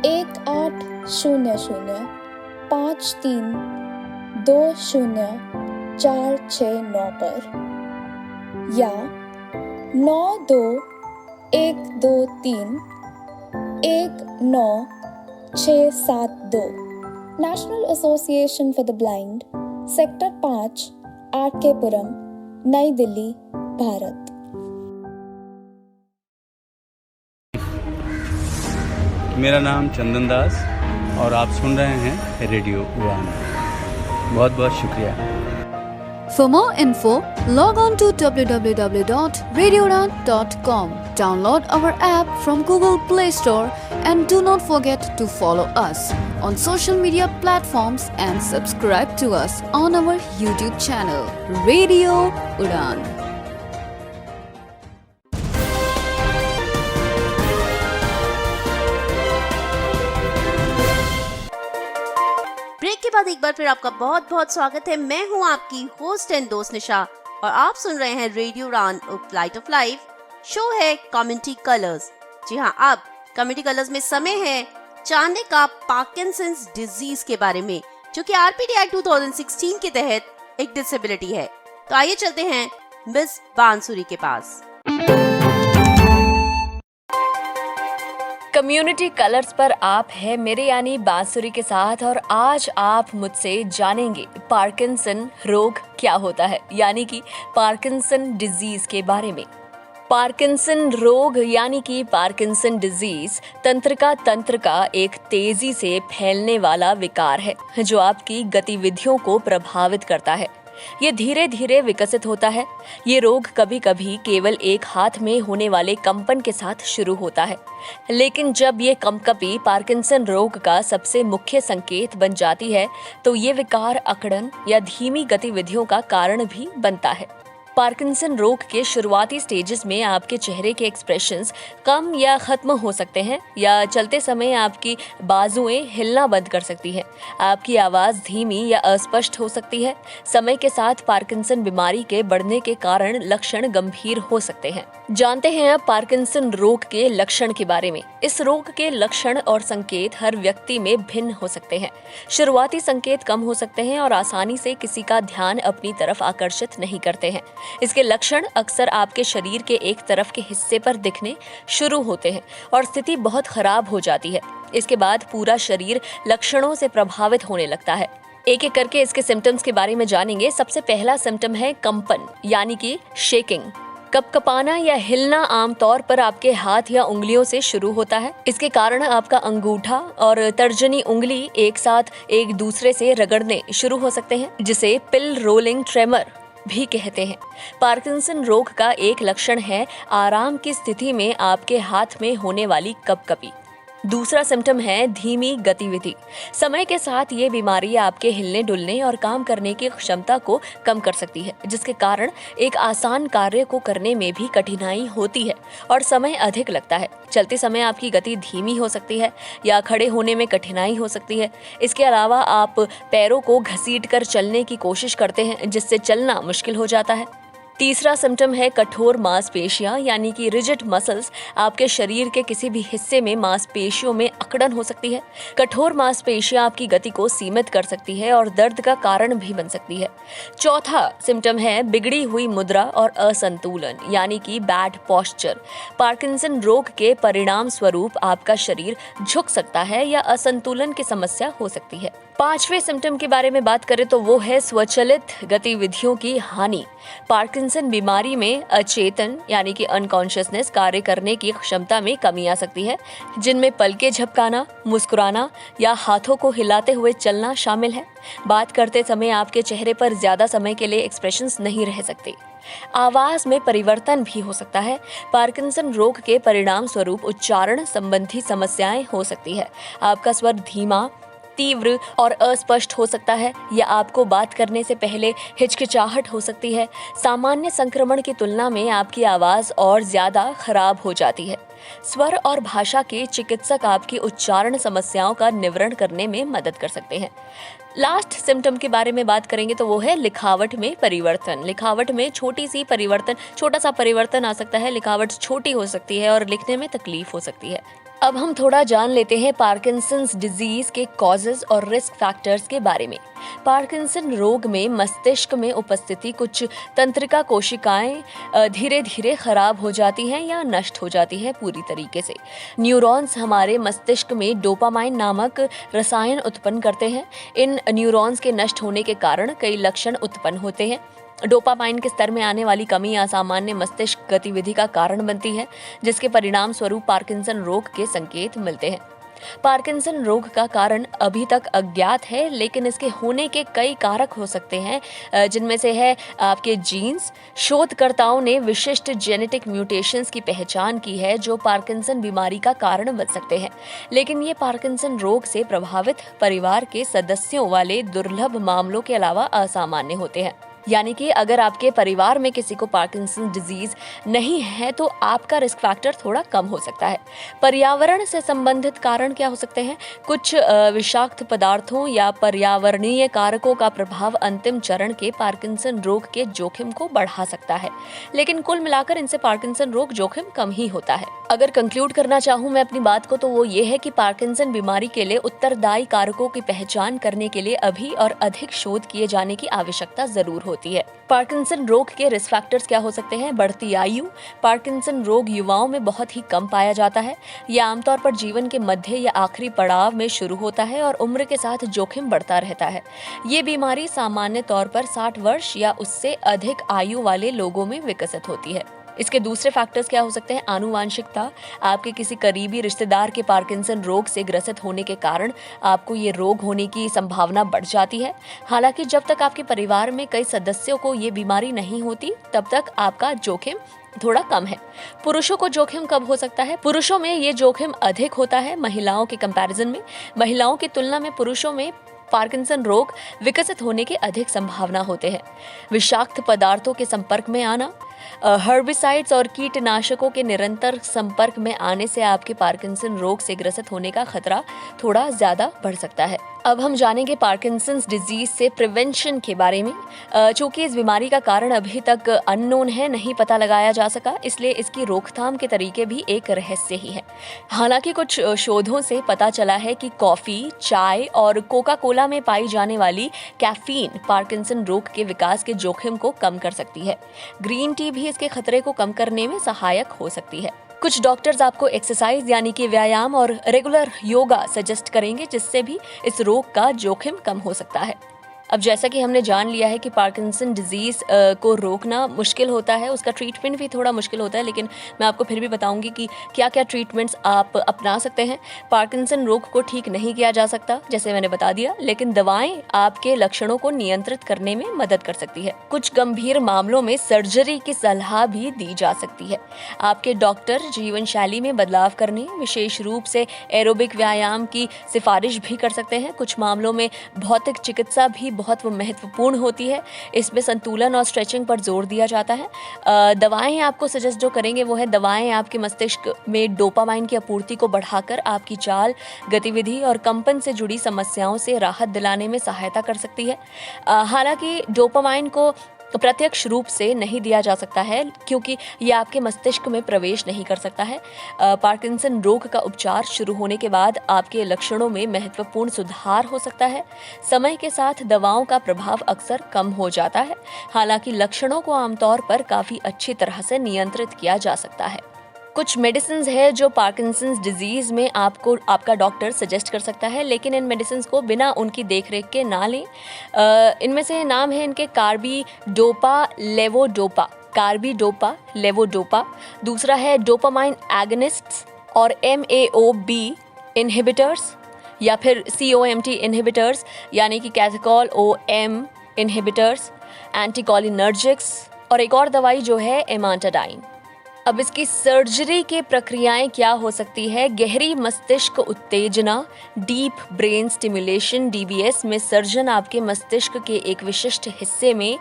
1800-5320-469 पर या 92-123-19672। National association for the blind, sector 5, RK पुरम, नई दिल्ली, भारत। मेरा नाम चंदन दास और आप सुन रहे हैं रेडियो उड़ान। बहुत बहुत शुक्रिया। For more info, log on to www.radioudan.com. Download our app from Google Play Store and do not forget to follow us on social media platforms and subscribe to us on our YouTube channel, Radio Udan. Break के बाद एक बार फिर आपका बहुत बहुत स्वागत है। मैं हूं आपकी होस्ट एंड दोस्त निशा और आप सुन रहे हैं रेडियो उड़ान फ्लाइट ऑफ लाइफ। शो है कम्युनिटी कलर्स। जी हाँ, अब कम्युनिटी कलर्स में समय है जानने का पार्किंसंस डिजीज के बारे में, जो कि RPT Act 2016 के तहत एक डिसेबिलिटी है। तो आइए चलते हैं मिस बांसुरी के पास। कम्युनिटी कलर्स पर आप है मेरे यानी बांसुरी के साथ और आज आप मुझसे जानेंगे पार्किंसन रोग क्या होता है, यानी कि पार्किंसन डिजीज के बारे में। पार्किंसन रोग यानी कि पार्किंसन डिजीज तंत्र का एक तेजी से फैलने वाला विकार है जो आपकी गतिविधियों को प्रभावित करता है। ये धीरे धीरे विकसित होता है। ये रोग कभी कभी केवल एक हाथ में होने वाले कंपन के साथ शुरू होता है, लेकिन जब ये कंपकपी पार्किंसन रोग का सबसे मुख्य संकेत बन जाती है तो ये विकार अकड़न या धीमी गतिविधियों का कारण भी बनता है। पार्किंसन रोग के शुरुआती स्टेजेस में आपके चेहरे के एक्सप्रेशंस कम या खत्म हो सकते हैं या चलते समय आपकी बाजुएं हिलना बंद कर सकती हैं। आपकी आवाज़ धीमी या अस्पष्ट हो सकती है। समय के साथ पार्किंसन बीमारी के बढ़ने के कारण लक्षण गंभीर हो सकते हैं। जानते हैं अब पार्किंसन रोग के लक्षण के बारे में। इस रोग के लक्षण और संकेत हर व्यक्ति में भिन्न हो सकते हैं। शुरुआती संकेत कम हो सकते हैं और आसानी से किसी का ध्यान अपनी तरफ आकर्षित नहीं करते हैं। इसके लक्षण अक्सर आपके शरीर के एक तरफ के हिस्से पर दिखने शुरू होते हैं और स्थिति बहुत खराब हो जाती है। इसके बाद पूरा शरीर लक्षणों से प्रभावित होने लगता है। एक एक करके इसके सिम्टम्स के बारे में जानेंगे। सबसे पहला सिम्टम है कंपन यानी कि शेकिंग। कपकपाना या हिलना आमतौर पर आपके हाथ या उंगलियों से शुरू होता है। इसके कारण आपका अंगूठा और तर्जनी उंगली एक साथ एक दूसरे से रगड़ने शुरू हो सकते हैं, जिसे पिल रोलिंग ट्रेमर भी कहते हैं। पार्किंसन रोग का एक लक्षण है आराम की स्थिति में आपके हाथ में होने वाली कपकपी। दूसरा सिम्टम है धीमी गतिविधि। समय के साथ ये बीमारी आपके हिलने डुलने और काम करने की क्षमता को कम कर सकती है, जिसके कारण एक आसान कार्य को करने में भी कठिनाई होती है और समय अधिक लगता है। चलते समय आपकी गति धीमी हो सकती है या खड़े होने में कठिनाई हो सकती है। इसके अलावा आप पैरों को घसीटकर चलने की कोशिश करते हैं, जिससे चलना मुश्किल हो जाता है। तीसरा सिम्टम है कठोर मांसपेशियां यानी कि रिजिड मसल्स। आपके शरीर के किसी भी हिस्से में मांसपेशियों में अकड़न हो सकती है। कठोर मांसपेशियां आपकी गति को सीमित कर सकती है और दर्द का कारण भी बन सकती है। चौथा सिम्टम है बिगड़ी हुई मुद्रा और असंतुलन यानी कि बैड पोस्चर। पार्किंसन रोग के परिणाम स्वरूप आपका शरीर झुक सकता है या असंतुलन की समस्या हो सकती है। पांचवें सिम्टम के बारे में बात करें तो वो है स्वचालित गतिविधियों की हानि। पार्किंसन बीमारी में अचेतन यानी कि अनकॉन्शियसनेस कार्य करने की क्षमता में कमी आ सकती है, जिनमें पलकें झपकाना, मुस्कुराना या हाथों को हिलाते हुए चलना शामिल है। बात करते समय आपके चेहरे पर ज्यादा समय के लिए एक्सप्रेशंस नहीं रह सकते। आवाज में परिवर्तन भी हो सकता है। पार्किंसन रोग के परिणाम स्वरूप उच्चारण संबंधी समस्याएं हो सकती है। आपका स्वर धीमा, तीव्र और अस्पष्ट हो सकता है या आपको बात करने से पहले हिचकिचाहट हो सकती है। सामान्य संक्रमण की तुलना में आपकी आवाज और ज्यादा खराब हो जाती है। स्वर और भाषा के चिकित्सक आपकी उच्चारण समस्याओं का निवारण करने में मदद कर सकते हैं। लास्ट सिम्टम के बारे में बात करेंगे तो वो है लिखावट में परिवर्तन। लिखावट में छोटा सा परिवर्तन आ सकता है। लिखावट छोटी हो सकती है और लिखने में तकलीफ हो सकती है। अब हम थोड़ा जान लेते हैं पार्किंसंस डिजीज के कॉजेज और रिस्क फैक्टर्स के बारे में। पार्किंसन रोग में मस्तिष्क में उपस्थिति कुछ तंत्रिका कोशिकाएं धीरे धीरे खराब हो जाती हैं या नष्ट हो जाती हैं पूरी तरीके से। न्यूरॉन्स हमारे मस्तिष्क में डोपामाइन नामक रसायन उत्पन्न करते हैं। इन न्यूरॉन्स के नष्ट होने के कारण कई लक्षण उत्पन्न होते हैं। डोपामाइन के स्तर में आने वाली कमी असामान्य मस्तिष्क गतिविधि का कारण बनती है, जिसके परिणाम स्वरूप पार्किंसन रोग के संकेत मिलते हैं। पार्किंसन रोग का कारण अभी तक अज्ञात है, लेकिन इसके होने के कई कारक हो सकते हैं, जिनमें से है आपके जीन्स। शोधकर्ताओं ने विशिष्ट जेनेटिक म्यूटेशंस की पहचान की है जो पार्किंसन बीमारी का कारण बन सकते हैं, लेकिन ये पार्किंसन रोग से प्रभावित परिवार के सदस्यों वाले दुर्लभ मामलों के अलावा असामान्य होते हैं। यानी कि अगर आपके परिवार में किसी को पार्किंसन डिजीज नहीं है तो आपका रिस्क फैक्टर थोड़ा कम हो सकता है। पर्यावरण से संबंधित कारण क्या हो सकते हैं? कुछ विषाक्त पदार्थों या पर्यावरणीय कारकों का प्रभाव अंतिम चरण के पार्किंसन रोग के जोखिम को बढ़ा सकता है, लेकिन कुल मिलाकर इनसे पार्किंसन रोग जोखिम कम ही होता है। अगर कंक्लूड करना चाहूँ मैं अपनी बात को तो वो ये है कि पार्किंसन बीमारी के लिए उत्तरदायी कारकों की पहचान करने के लिए अभी और अधिक शोध किए जाने की आवश्यकता जरूर होती है। पार्किंसन रोग के रिस्क फैक्टर्स क्या हो सकते हैं? बढ़ती आयु। पार्किंसन रोग युवाओं में बहुत ही कम पाया जाता है। यह आमतौर पर जीवन के मध्य या आखिरी पड़ाव में शुरू होता है और उम्र के साथ जोखिम बढ़ता रहता है। ये बीमारी सामान्य तौर पर 60 वर्ष या उससे अधिक आयु वाले लोगों में विकसित होती है। इसके दूसरे फैक्टर्स क्या हो सकते हैं? आनुवांशिकता। आपके किसी करीबी रिश्तेदार के पार्किंसन रोग से ग्रसित होने के कारण आपको ये रोग होने की संभावना बढ़ जाती है। हालांकि जब तक आपके परिवार में कई सदस्यों को ये बीमारी नहीं होती तब तक आपका जोखिम थोड़ा कम है। पुरुषों को जोखिम कब हो सकता है? पुरुषों में ये जोखिम अधिक होता है महिलाओं के कंपैरिजन में। महिलाओं की तुलना में पुरुषों में पार्किंसन रोग विकसित होने के अधिक संभावना होते हैं। विषाक्त पदार्थों के संपर्क में आना। हर्बिसाइड्स और कीटनाशकों के निरंतर संपर्क में आने से आपके पार्किंसन रोग से ग्रसित होने का खतरा थोड़ा ज्यादा बढ़ सकता है। अब हम जानेंगे पार्किंसंस डिजीज से प्रिवेंशन के बारे में। चूंकि इस बीमारी का कारण अभी तक अननोन है, नहीं पता लगाया जा सका, इसलिए इसकी रोकथाम के तरीके भी एक रहस्य ही है। हालांकि कुछ शोधों से पता चला है कि कॉफी, चाय और कोका कोला में पाई जाने वाली कैफीन पार्किंसन रोग के विकास के जोखिम को कम कर सकती है। ग्रीन टी भी इसके खतरे को कम करने में सहायक हो सकती है। कुछ डॉक्टर्स आपको एक्सरसाइज यानी कि व्यायाम और रेगुलर योगा सजेस्ट करेंगे, जिससे भी इस रोग का जोखिम कम हो सकता है। अब जैसा कि हमने जान लिया है कि पार्किंसन डिजीज को रोकना मुश्किल होता है, उसका ट्रीटमेंट भी थोड़ा मुश्किल होता है, लेकिन मैं आपको फिर भी बताऊंगी कि क्या क्या ट्रीटमेंट्स आप अपना सकते हैं। पार्किंसन रोग को ठीक नहीं किया जा सकता, जैसे मैंने बता दिया, लेकिन दवाएं आपके लक्षणों को नियंत्रित करने में मदद कर सकती है। कुछ गंभीर मामलों में सर्जरी की सलाह भी दी जा सकती है। आपके डॉक्टर जीवन शैली में बदलाव करने, विशेष रूप से एरोबिक व्यायाम की सिफारिश भी कर सकते हैं। कुछ मामलों में भौतिक चिकित्सा भी बहुत महत्वपूर्ण होती है। इसमें संतुलन और स्ट्रेचिंग पर जोर दिया जाता है। दवाएं आपको सजेस्ट जो करेंगे वो है, दवाएं आपके मस्तिष्क में डोपामाइन की आपूर्ति को बढ़ाकर आपकी चाल, गतिविधि और कंपन से जुड़ी समस्याओं से राहत दिलाने में सहायता कर सकती है। हालांकि डोपामाइन को प्रत्यक्ष रूप से नहीं दिया जा सकता है क्योंकि ये आपके मस्तिष्क में प्रवेश नहीं कर सकता है। पार्किंसन रोग का उपचार शुरू होने के बाद आपके लक्षणों में महत्वपूर्ण सुधार हो सकता है। समय के साथ दवाओं का प्रभाव अक्सर कम हो जाता है, हालांकि लक्षणों को आमतौर पर काफी अच्छी तरह से नियंत्रित किया जा सकता है। कुछ मेडिसिन है जो पार्किंसंस डिजीज में आपको आपका डॉक्टर सजेस्ट कर सकता है, लेकिन इन मेडिसिन को बिना उनकी देखरेख के ना लें। इनमें से नाम है इनके कार्बिडोपा लेवोडोपा, दूसरा है डोपामाइन एगनिस्ट्स और MAOB इनहिबिटर्स या फिर COMT इनहिबिटर्स यानी कि कैथेकॉल OM इनहिबिटर्स, एंटीकोलिनर्जिक्स और एक और दवाई जो है एमांटाडाइन। अब इसकी सर्जरी के प्रक्रियाएं क्या हो सकती है? गहरी मस्तिष्क उत्तेजना, डीप ब्रेन स्टिमुलेशन DBS में सर्जन आपके मस्तिष्क के एक विशिष्ट हिस्से में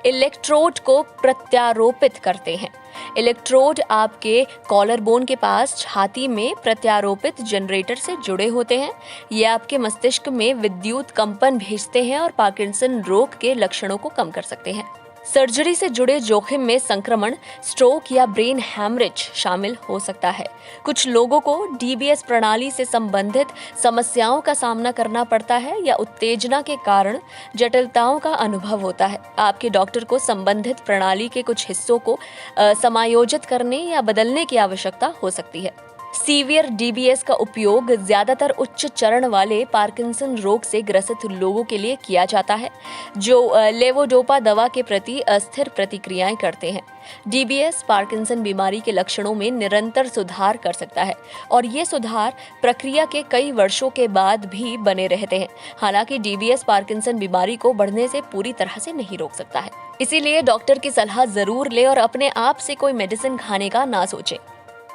इलेक्ट्रोड को प्रत्यारोपित करते हैं। इलेक्ट्रोड आपके कॉलर बोन के पास छाती में प्रत्यारोपित जनरेटर से जुड़े होते हैं। ये आपके मस्तिष्क में विद्युत कंपन भेजते हैं और पार्किंसन रोग के लक्षणों को कम कर सकते हैं। सर्जरी से जुड़े जोखिम में संक्रमण, स्ट्रोक या ब्रेन हैमरेज शामिल हो सकता है। कुछ लोगों को DBS प्रणाली से संबंधित समस्याओं का सामना करना पड़ता है या उत्तेजना के कारण जटिलताओं का अनुभव होता है। आपके डॉक्टर को संबंधित प्रणाली के कुछ हिस्सों को समायोजित करने या बदलने की आवश्यकता हो सकती है। सीवियर DBS का उपयोग ज्यादातर उच्च चरण वाले पार्किंसन रोग से ग्रसित लोगों के लिए किया जाता है जो लेवोडोपा दवा के प्रति अस्थिर प्रतिक्रियाएं करते हैं। DBS पार्किंसन बीमारी के लक्षणों में निरंतर सुधार कर सकता है और ये सुधार प्रक्रिया के कई वर्षों के बाद भी बने रहते हैं। हालांकि DBS पार्किंसन बीमारी को बढ़ने से पूरी तरह से नहीं रोक सकता है, इसीलिए डॉक्टर की सलाह जरूर ले और अपने आप से कोई मेडिसिन खाने का ना सोचें।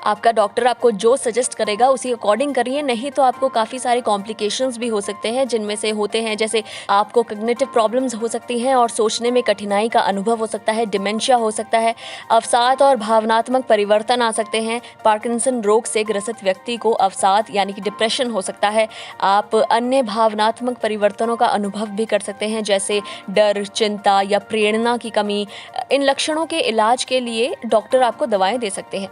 आपका डॉक्टर आपको जो सजेस्ट करेगा उसी अकॉर्डिंग करिए, नहीं तो आपको काफ़ी सारे कॉम्प्लिकेशंस भी हो सकते हैं, जिनमें से होते हैं जैसे आपको कॉग्निटिव प्रॉब्लम्स हो सकती हैं और सोचने में कठिनाई का अनुभव हो सकता है, डिमेंशिया हो सकता है, अवसाद और भावनात्मक परिवर्तन आ सकते हैं। पार्किंसन रोग से ग्रसित व्यक्ति को अवसाद यानी कि डिप्रेशन हो सकता है। आप अन्य भावनात्मक परिवर्तनों का अनुभव भी कर सकते हैं जैसे डर, चिंता या प्रेरणा की कमी। इन लक्षणों के इलाज के लिए डॉक्टर आपको दवाएं दे सकते हैं।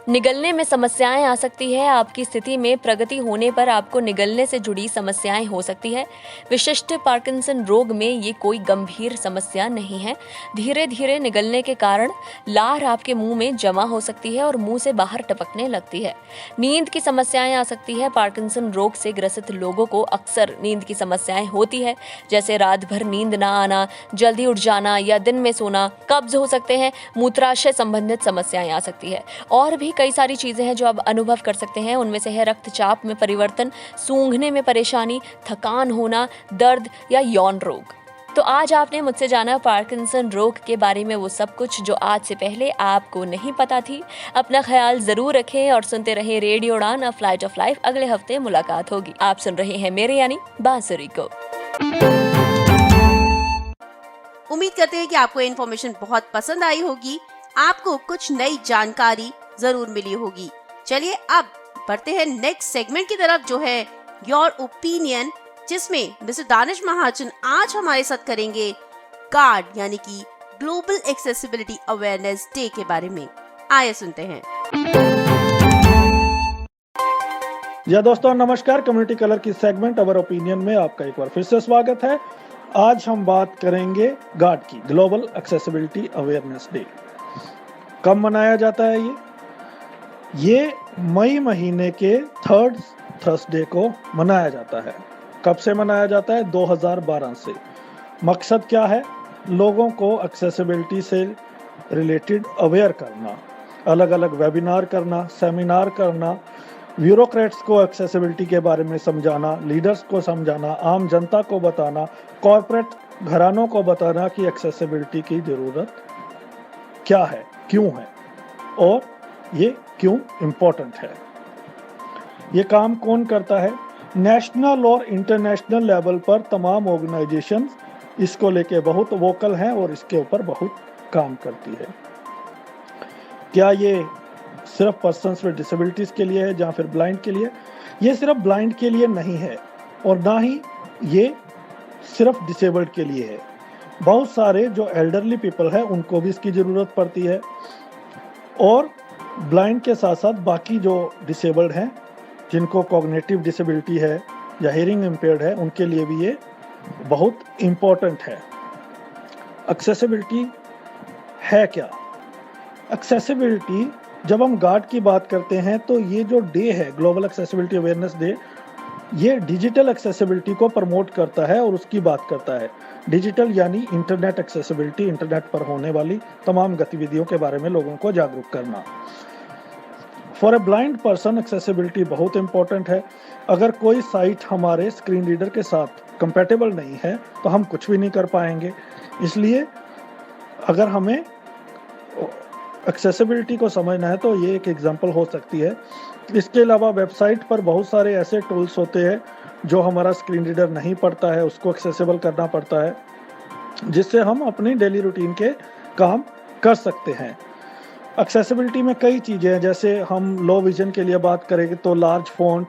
निगलने में समस्याएं आ सकती है। आपकी स्थिति में प्रगति होने पर आपको निगलने से जुड़ी समस्याएं हो सकती है। विशिष्ट पार्किंसन रोग में ये कोई गंभीर समस्या नहीं है। धीरे धीरे निगलने के कारण लार आपके मुंह में जमा हो सकती है और मुंह से बाहर टपकने लगती है। नींद की समस्याएं आ सकती है। पार्किंसन रोग से ग्रसित लोगों को अक्सर नींद की समस्याएं होती है, जैसे रात भर नींद ना आना, जल्दी उठ जाना या दिन में सोना। कब्ज हो सकते हैं, मूत्राशय संबंधित समस्याएं आ सकती है और भी कई सारी चीजें हैं जो आप अनुभव कर सकते हैं। उनमें से है रक्तचाप में परिवर्तन, सूंघने में परेशानी, थकान होना, दर्द या यौन रोग। तो आज आपने मुझसे जाना पार्किंसन रोग के बारे में वो सब कुछ जो आज से पहले आपको नहीं पता थी। अपना ख्याल जरूर रखें और सुनते रहें radio Udan a flight of life. अगले हफ्ते मुलाकात होगी। आप सुन रहे हैं मेरे यानी बांसुरी को। उम्मीद करते हैं कि आपको इन्फॉर्मेशन बहुत पसंद आई होगी, आपको कुछ नई जानकारी जरूर मिली होगी। चलिए अब बढ़ते हैं नेक्स्ट सेगमेंट की तरफ जो है योर ओपिनियन, जिसमें मिस्टर दानिश महाजन आज हमारे साथ करेंगे गार्ड यानी कि ग्लोबल एक्सेसिबिलिटी अवेयरनेस डे के बारे में। आइए सुनते हैं। या दोस्तों नमस्कार, कम्युनिटी कलर की सेगमेंट अवर ओपिनियन में आपका एक बार फिर से स्वागत है। आज हम बात करेंगे गार्ड की, ग्लोबल एक्सेसिबिलिटी अवेयरनेस डे। कब मनाया जाता है ये मई महीने के 3rd थर्सडे को मनाया जाता है। कब से मनाया जाता है? 2012 से। मकसद क्या है? लोगों को एक्सेसिबिलिटी से रिलेटेड अवेयर करना, अलग अलग वेबिनार करना, सेमिनार करना, ब्यूरोक्रेट्स को एक्सेसिबिलिटी के बारे में समझाना, लीडर्स को समझाना, आम जनता को बताना, कॉर्पोरेट घरानों को बताना कि एक्सेसिबिलिटी की ज़रूरत क्या है, क्यों है और ये क्यों इम्पोर्टेंट है। ये काम कौन करता है? नेशनल और इंटरनेशनल लेवल पर तमाम ऑर्गेनाइजेशंस इसको लेके बहुत वोकल हैं और इसके ऊपर बहुत काम करती है। क्या ये सिर्फ पर्सन्स विद डिसेबिलिटीज़ के लिए है या फिर ब्लाइंड के लिए? ये सिर्फ ब्लाइंड के लिए नहीं है और ना ही ये सिर्फ डिसेबल्ड के लिए है। बहुत सारे जो एल्डरली पीपल है उनको भी इसकी ज़रूरत पड़ती है, और ब्लाइंड के साथ साथ बाकी जो डिसेबल्ड हैं जिनको कॉग्निटिव डिसेबिलिटी है या हियरिंग इम्पेयर्ड है उनके लिए भी ये बहुत इम्पोर्टेंट है। एक्सेसिबिलिटी है क्या? एक्सेसिबिलिटी, जब हम गार्ड की बात करते हैं तो ये जो डे है ग्लोबल एक्सेसिबिलिटी अवेयरनेस डे, ये डिजिटल एक्सेसिबिलिटी को प्रमोट करता है और उसकी बात करता है। डिजिटल यानी इंटरनेट एक्सेसिबिलिटी, इंटरनेट पर होने वाली तमाम गतिविधियों के बारे में लोगों को जागरूक करना। For a blind person accessibility बहुत इंपॉर्टेंट है। अगर कोई साइट हमारे स्क्रीन रीडर के साथ कंपैटिबल नहीं है तो हम कुछ भी नहीं कर पाएंगे। इसलिए अगर हमें एक्सेसिबिलिटी को समझना है तो ये एक एग्जांपल हो सकती है। इसके अलावा वेबसाइट पर बहुत सारे ऐसे टूल्स होते हैं जो हमारा स्क्रीन रीडर नहीं पढ़ता है, उसको एक्सेसिबल करना पड़ता है, जिससे हम अपनी डेली रूटीन के काम कर सकते हैं। एक्सेसिबिलिटी में कई चीज़ें हैं, जैसे हम लो विजन के लिए बात करेंगे तो लार्ज फॉन्ट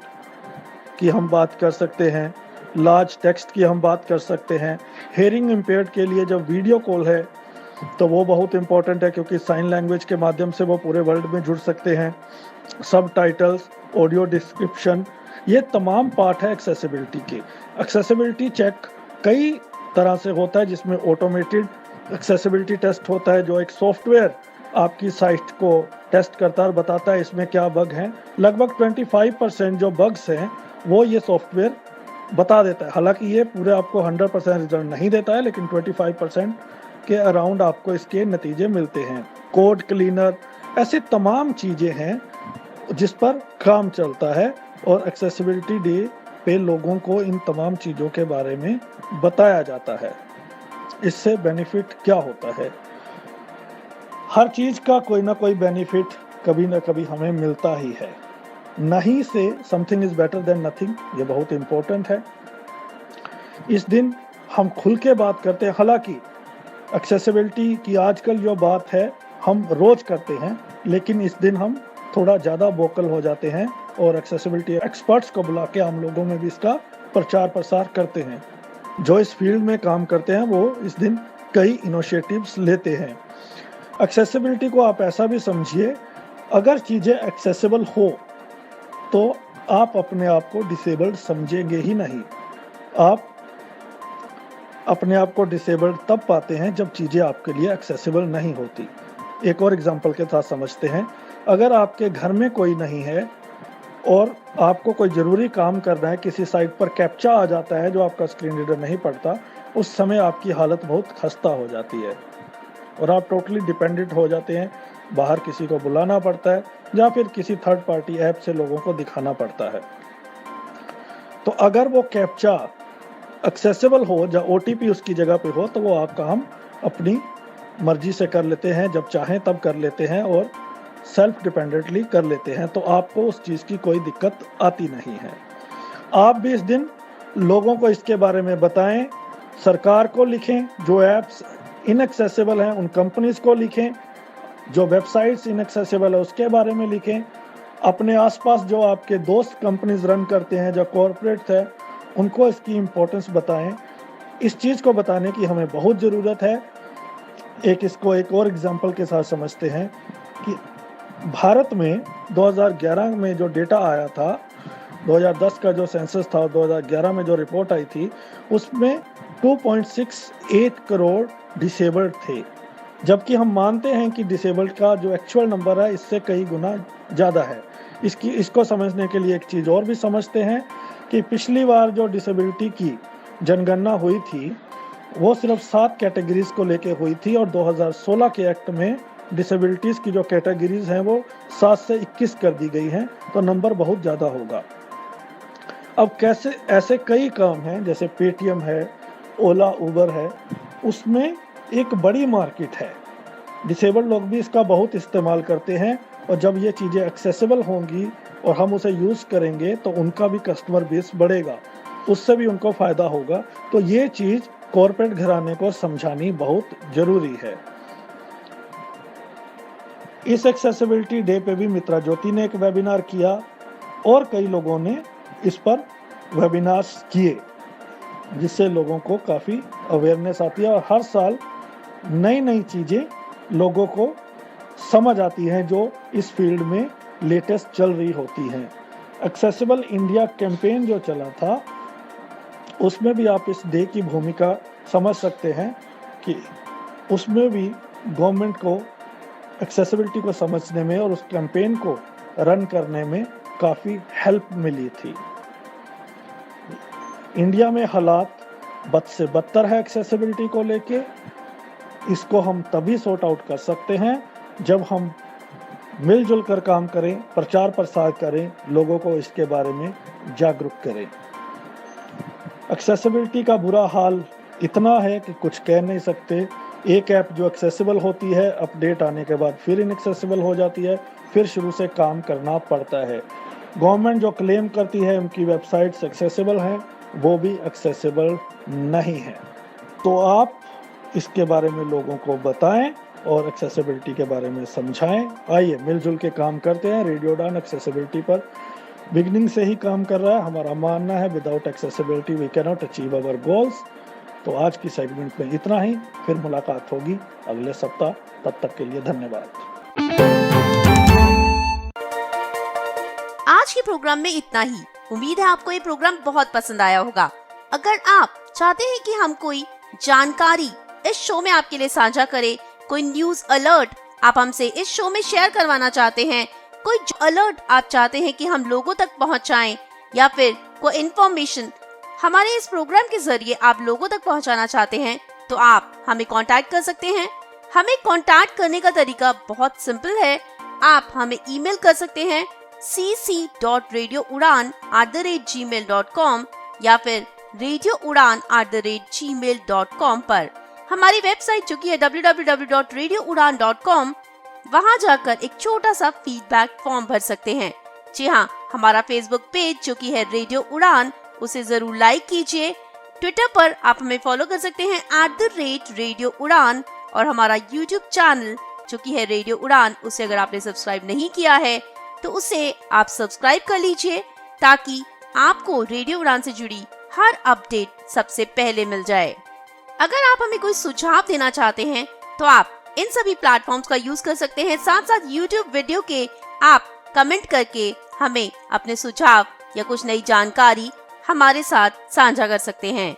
की हम बात कर सकते हैं, लार्ज टेक्स्ट की हम बात कर सकते हैं। हियरिंग इम्पेयर्ड के लिए जब वीडियो कॉल है तो वो बहुत इंपॉर्टेंट है, क्योंकि साइन लैंग्वेज के माध्यम से वो पूरे वर्ल्ड में जुड़ सकते हैं। सब टाइटल्स, ऑडियो डिस्क्रिप्शन, ये तमाम पार्ट है एक्सेसिबिलिटी के। एक्सेसिबिलिटी चेक कई तरह से होता है, जिसमें ऑटोमेटेड एक्सेसिबिलिटी टेस्ट होता है जो एक सॉफ्टवेयर आपकी साइट को टेस्ट करता है और बताता है इसमें क्या बग हैं। लगभग 25% जो बग्स हैं वो ये सॉफ्टवेयर बता देता है। हालांकि ये पूरे आपको 100% रिजल्ट नहीं देता है, लेकिन 25% के अराउंड आपको इसके नतीजे मिलते हैं। कोड क्लीनर, ऐसे तमाम चीज़ें हैं जिस पर काम चलता है, और एक्सेसिबिलिटी डे पे लोगों को इन तमाम चीज़ों के बारे में बताया जाता है। इससे बेनिफिट क्या होता है? हर चीज़ का कोई ना कोई बेनिफिट कभी ना कभी हमें मिलता ही है। नहीं से something is better than nothing, ये बहुत इम्पोर्टेंट है। इस दिन हम खुल के बात करते हैं। हालांकि एक्सेसिबिलिटी की आजकल जो बात है हम रोज़ करते हैं, लेकिन इस दिन हम थोड़ा ज़्यादा वोकल हो जाते हैं और एक्सेसिबिलिटी एक्सपर्ट्स को बुला के हम लोगों में भी इसका प्रचार प्रसार करते हैं। जो इस फील्ड में काम करते हैं वो इस दिन कई इनिशिएटिव्स लेते हैं। एक्सेसिबिलिटी को आप ऐसा भी समझिए, अगर चीज़ें एक्सेसिबल हो तो आप अपने आप को डिसेबल्ड समझेंगे ही नहीं। आप अपने आप को डिसेबल्ड तब पाते हैं जब चीज़ें आपके लिए एक्सेसिबल नहीं होती। एक और एग्जांपल के साथ समझते हैं। अगर आपके घर में कोई नहीं है और आपको कोई ज़रूरी काम करना है, किसी साइट पर कैप्चा आ जाता है जो आपका स्क्रीन रीडर नहीं पढ़ता, उस समय आपकी हालत बहुत खस्ता हो जाती है और आप टोटली डिपेंडेंट हो जाते हैं। बाहर किसी को बुलाना पड़ता है या फिर किसी थर्ड पार्टी ऐप से लोगों को दिखाना पड़ता है। तो अगर वो कैप्चा एक्सेसिबल हो या OTP उसकी जगह पे हो तो वो आप काम अपनी मर्जी से कर लेते हैं, जब चाहें तब कर लेते हैं और सेल्फ डिपेंडेंटली कर लेते हैं, तो आपको उस चीज़ की कोई दिक्कत आती नहीं है। आप भी इस दिन लोगों को इसके बारे में बताएं, सरकार को लिखें, जो ऐप्स इनएक्सेसिबल हैं उन कंपनीज़ को लिखें, जो वेबसाइट्स इनएक्सेसिबल है उसके बारे में लिखें, अपने आसपास जो आपके दोस्त कंपनीज रन करते हैं, जो कॉरपोरेट्स है, उनको इसकी इम्पोर्टेंस बताएं। इस चीज़ को बताने की हमें बहुत ज़रूरत है। इसको एक और एग्जांपल के साथ समझते हैं कि भारत में 2011 में जो डेटा आया था, 2010 का जो सेंसस था और 2011 में जो रिपोर्ट आई थी, उसमें 2.68 करोड़ डिसेबल्ड थे, जबकि हम मानते हैं कि डिसेबल्ड का जो एक्चुअल नंबर है इससे कई गुना ज़्यादा है। इसको समझने के लिए एक चीज़ और भी समझते हैं कि पिछली बार जो डिसेबिलिटी की जनगणना हुई थी वो सिर्फ 7 कैटेगरीज को लेके हुई थी और 2016 के एक्ट में डिसेबिलिटीज़ की जो कैटेगरीज हैं वो 7 से 21 कर दी गई हैं, तो नंबर बहुत ज़्यादा होगा। अब कैसे ऐसे कई काम हैं, जैसे पेटीएम है, ओला, उबर है, उसमें एक बड़ी मार्केट है। डिसेबल्ड लोग भी इसका बहुत इस्तेमाल करते हैं और जब ये चीज़ें एक्सेसिबल होंगी और हम उसे यूज़ करेंगे तो उनका भी कस्टमर बेस बढ़ेगा, उससे भी उनको फ़ायदा होगा। तो ये चीज़ कॉर्पोरेट घराने को समझानी बहुत ज़रूरी है। इस एक्सेसिबिलिटी डे पे भी मित्रा ज्योति ने एक वेबिनार किया और कई लोगों ने इस पर वेबिनार्स किए। जिससे लोगों को काफ़ी अवेयरनेस आती है और हर साल नई नई चीज़ें लोगों को समझ आती हैं जो इस फील्ड में लेटेस्ट चल रही होती हैं। एक्सेसिबल इंडिया कैंपेन जो चला था उसमें भी आप इस डे की भूमिका समझ सकते हैं कि उसमें भी गवर्नमेंट को एक्सेसिबिलिटी को समझने में और उस कैंपेन को रन करने में काफ़ी हेल्प मिली थी। इंडिया में हालात बद से बदतर है एक्सेसिबिलिटी को लेके। इसको हम तभी सॉर्ट आउट कर सकते हैं जब हम मिलजुल कर काम करें, प्रचार प्रसार करें, लोगों को इसके बारे में जागरूक करें। एक्सेसिबिलिटी का बुरा हाल इतना है कि कुछ कह नहीं सकते। एक ऐप जो एक्सेसिबल होती है अपडेट आने के बाद फिर इनएक्सेसिबल हो जाती है, फिर शुरू से काम करना पड़ता है। गवर्नमेंट जो क्लेम करती है उनकी वेबसाइट्स एक्सेसिबल हैं, वो भी एक्सेसिबल नहीं है। तो आप इसके बारे में लोगों को बताएं और एक्सेसिबिलिटी के बारे में समझाएं। आइए मिलजुल के काम करते हैं। रेडियो उड़ान एक्सेसिबिलिटी पर बिगनिंग से ही काम कर रहा है। हमारा मानना है without accessibility we can not achieve our goals. तो आज की सेगमेंट में इतना ही, फिर मुलाकात होगी अगले सप्ताह। तब तक के लिए धन्यवाद। आज के प्रोग्राम में इतना ही। उम्मीद है आपको ये प्रोग्राम बहुत पसंद आया होगा। अगर आप चाहते हैं कि हम कोई जानकारी इस शो में आपके लिए साझा करें, कोई न्यूज अलर्ट आप हमसे इस शो में शेयर करवाना चाहते हैं, कोई अलर्ट आप चाहते हैं कि हम लोगों तक पहुंचाएं, या फिर कोई इन्फॉर्मेशन हमारे इस प्रोग्राम के जरिए आप लोगों तक पहुंचाना चाहते हैं, तो आप हमें कांटेक्ट कर सकते हैं। हमें कांटेक्ट करने का तरीका बहुत सिंपल है। आप हमें ईमेल कर सकते हैं cc.radioudan@gmail.com या फिर radioudan@gmail.com पर। हमारी वेबसाइट जो कि है www.radioudan.com, वहां जाकर एक छोटा सा फीडबैक फॉर्म भर सकते हैं। जी हाँ, हमारा फेसबुक पेज जो कि है रेडियो उड़ान, उसे जरूर लाइक कीजिए। ट्विटर पर आप हमें फॉलो कर सकते हैं @Radio Udan, और हमारा यूट्यूब चैनल जो कि है रेडियो उड़ान, उसे अगर आपने सब्सक्राइब नहीं किया है तो उसे आप सब्सक्राइब कर लीजिए, ताकि आपको रेडियो उड़ान से जुड़ी हर अपडेट सबसे पहले मिल जाए। अगर आप हमें कोई सुझाव देना चाहते हैं तो आप इन सभी प्लेटफॉर्म्स का यूज कर सकते हैं। साथ साथ यूट्यूब वीडियो के आप कमेंट करके हमें अपने सुझाव या कुछ नई जानकारी हमारे साथ साझा कर सकते हैं।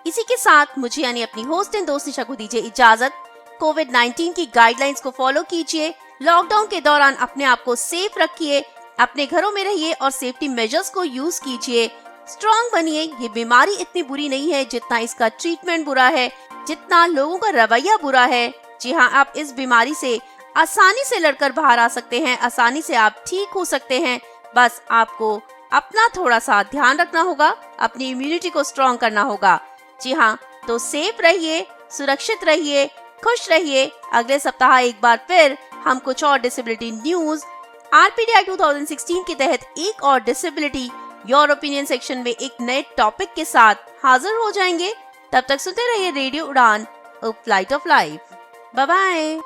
इसी के साथ मुझे यानी अपनी होस्ट एंड दोस्त निशा को दीजिए इजाजत। कोविड-19 की गाइडलाइंस को फॉलो कीजिए। लॉकडाउन के दौरान अपने आप को सेफ रखिए, अपने घरों में रहिए और सेफ्टी मेजर्स को यूज कीजिए। स्ट्रॉन्ग बनिए। ये बीमारी इतनी बुरी नहीं है जितना इसका ट्रीटमेंट बुरा है, जितना लोगों का रवैया बुरा है। जी हाँ, आप इस बीमारी से आसानी से लड़कर बाहर आ सकते हैं, आसानी से आप ठीक हो सकते हैं। बस आपको अपना थोड़ा सा ध्यान रखना होगा, अपनी इम्यूनिटी को स्ट्रॉन्ग करना होगा। जी हाँ, तो सेफ रहिए, सुरक्षित रहिए, खुश रहिए। अगले सप्ताह एक बार फिर हम कुछ और डिसेबिलिटी न्यूज RPDI 2016 के तहत एक और डिसेबिलिटी योर ओपिनियन सेक्शन में एक नए टॉपिक के साथ हाजिर हो जाएंगे। तब तक सुनते रहिए radio Udan, a flight of life. Bye bye.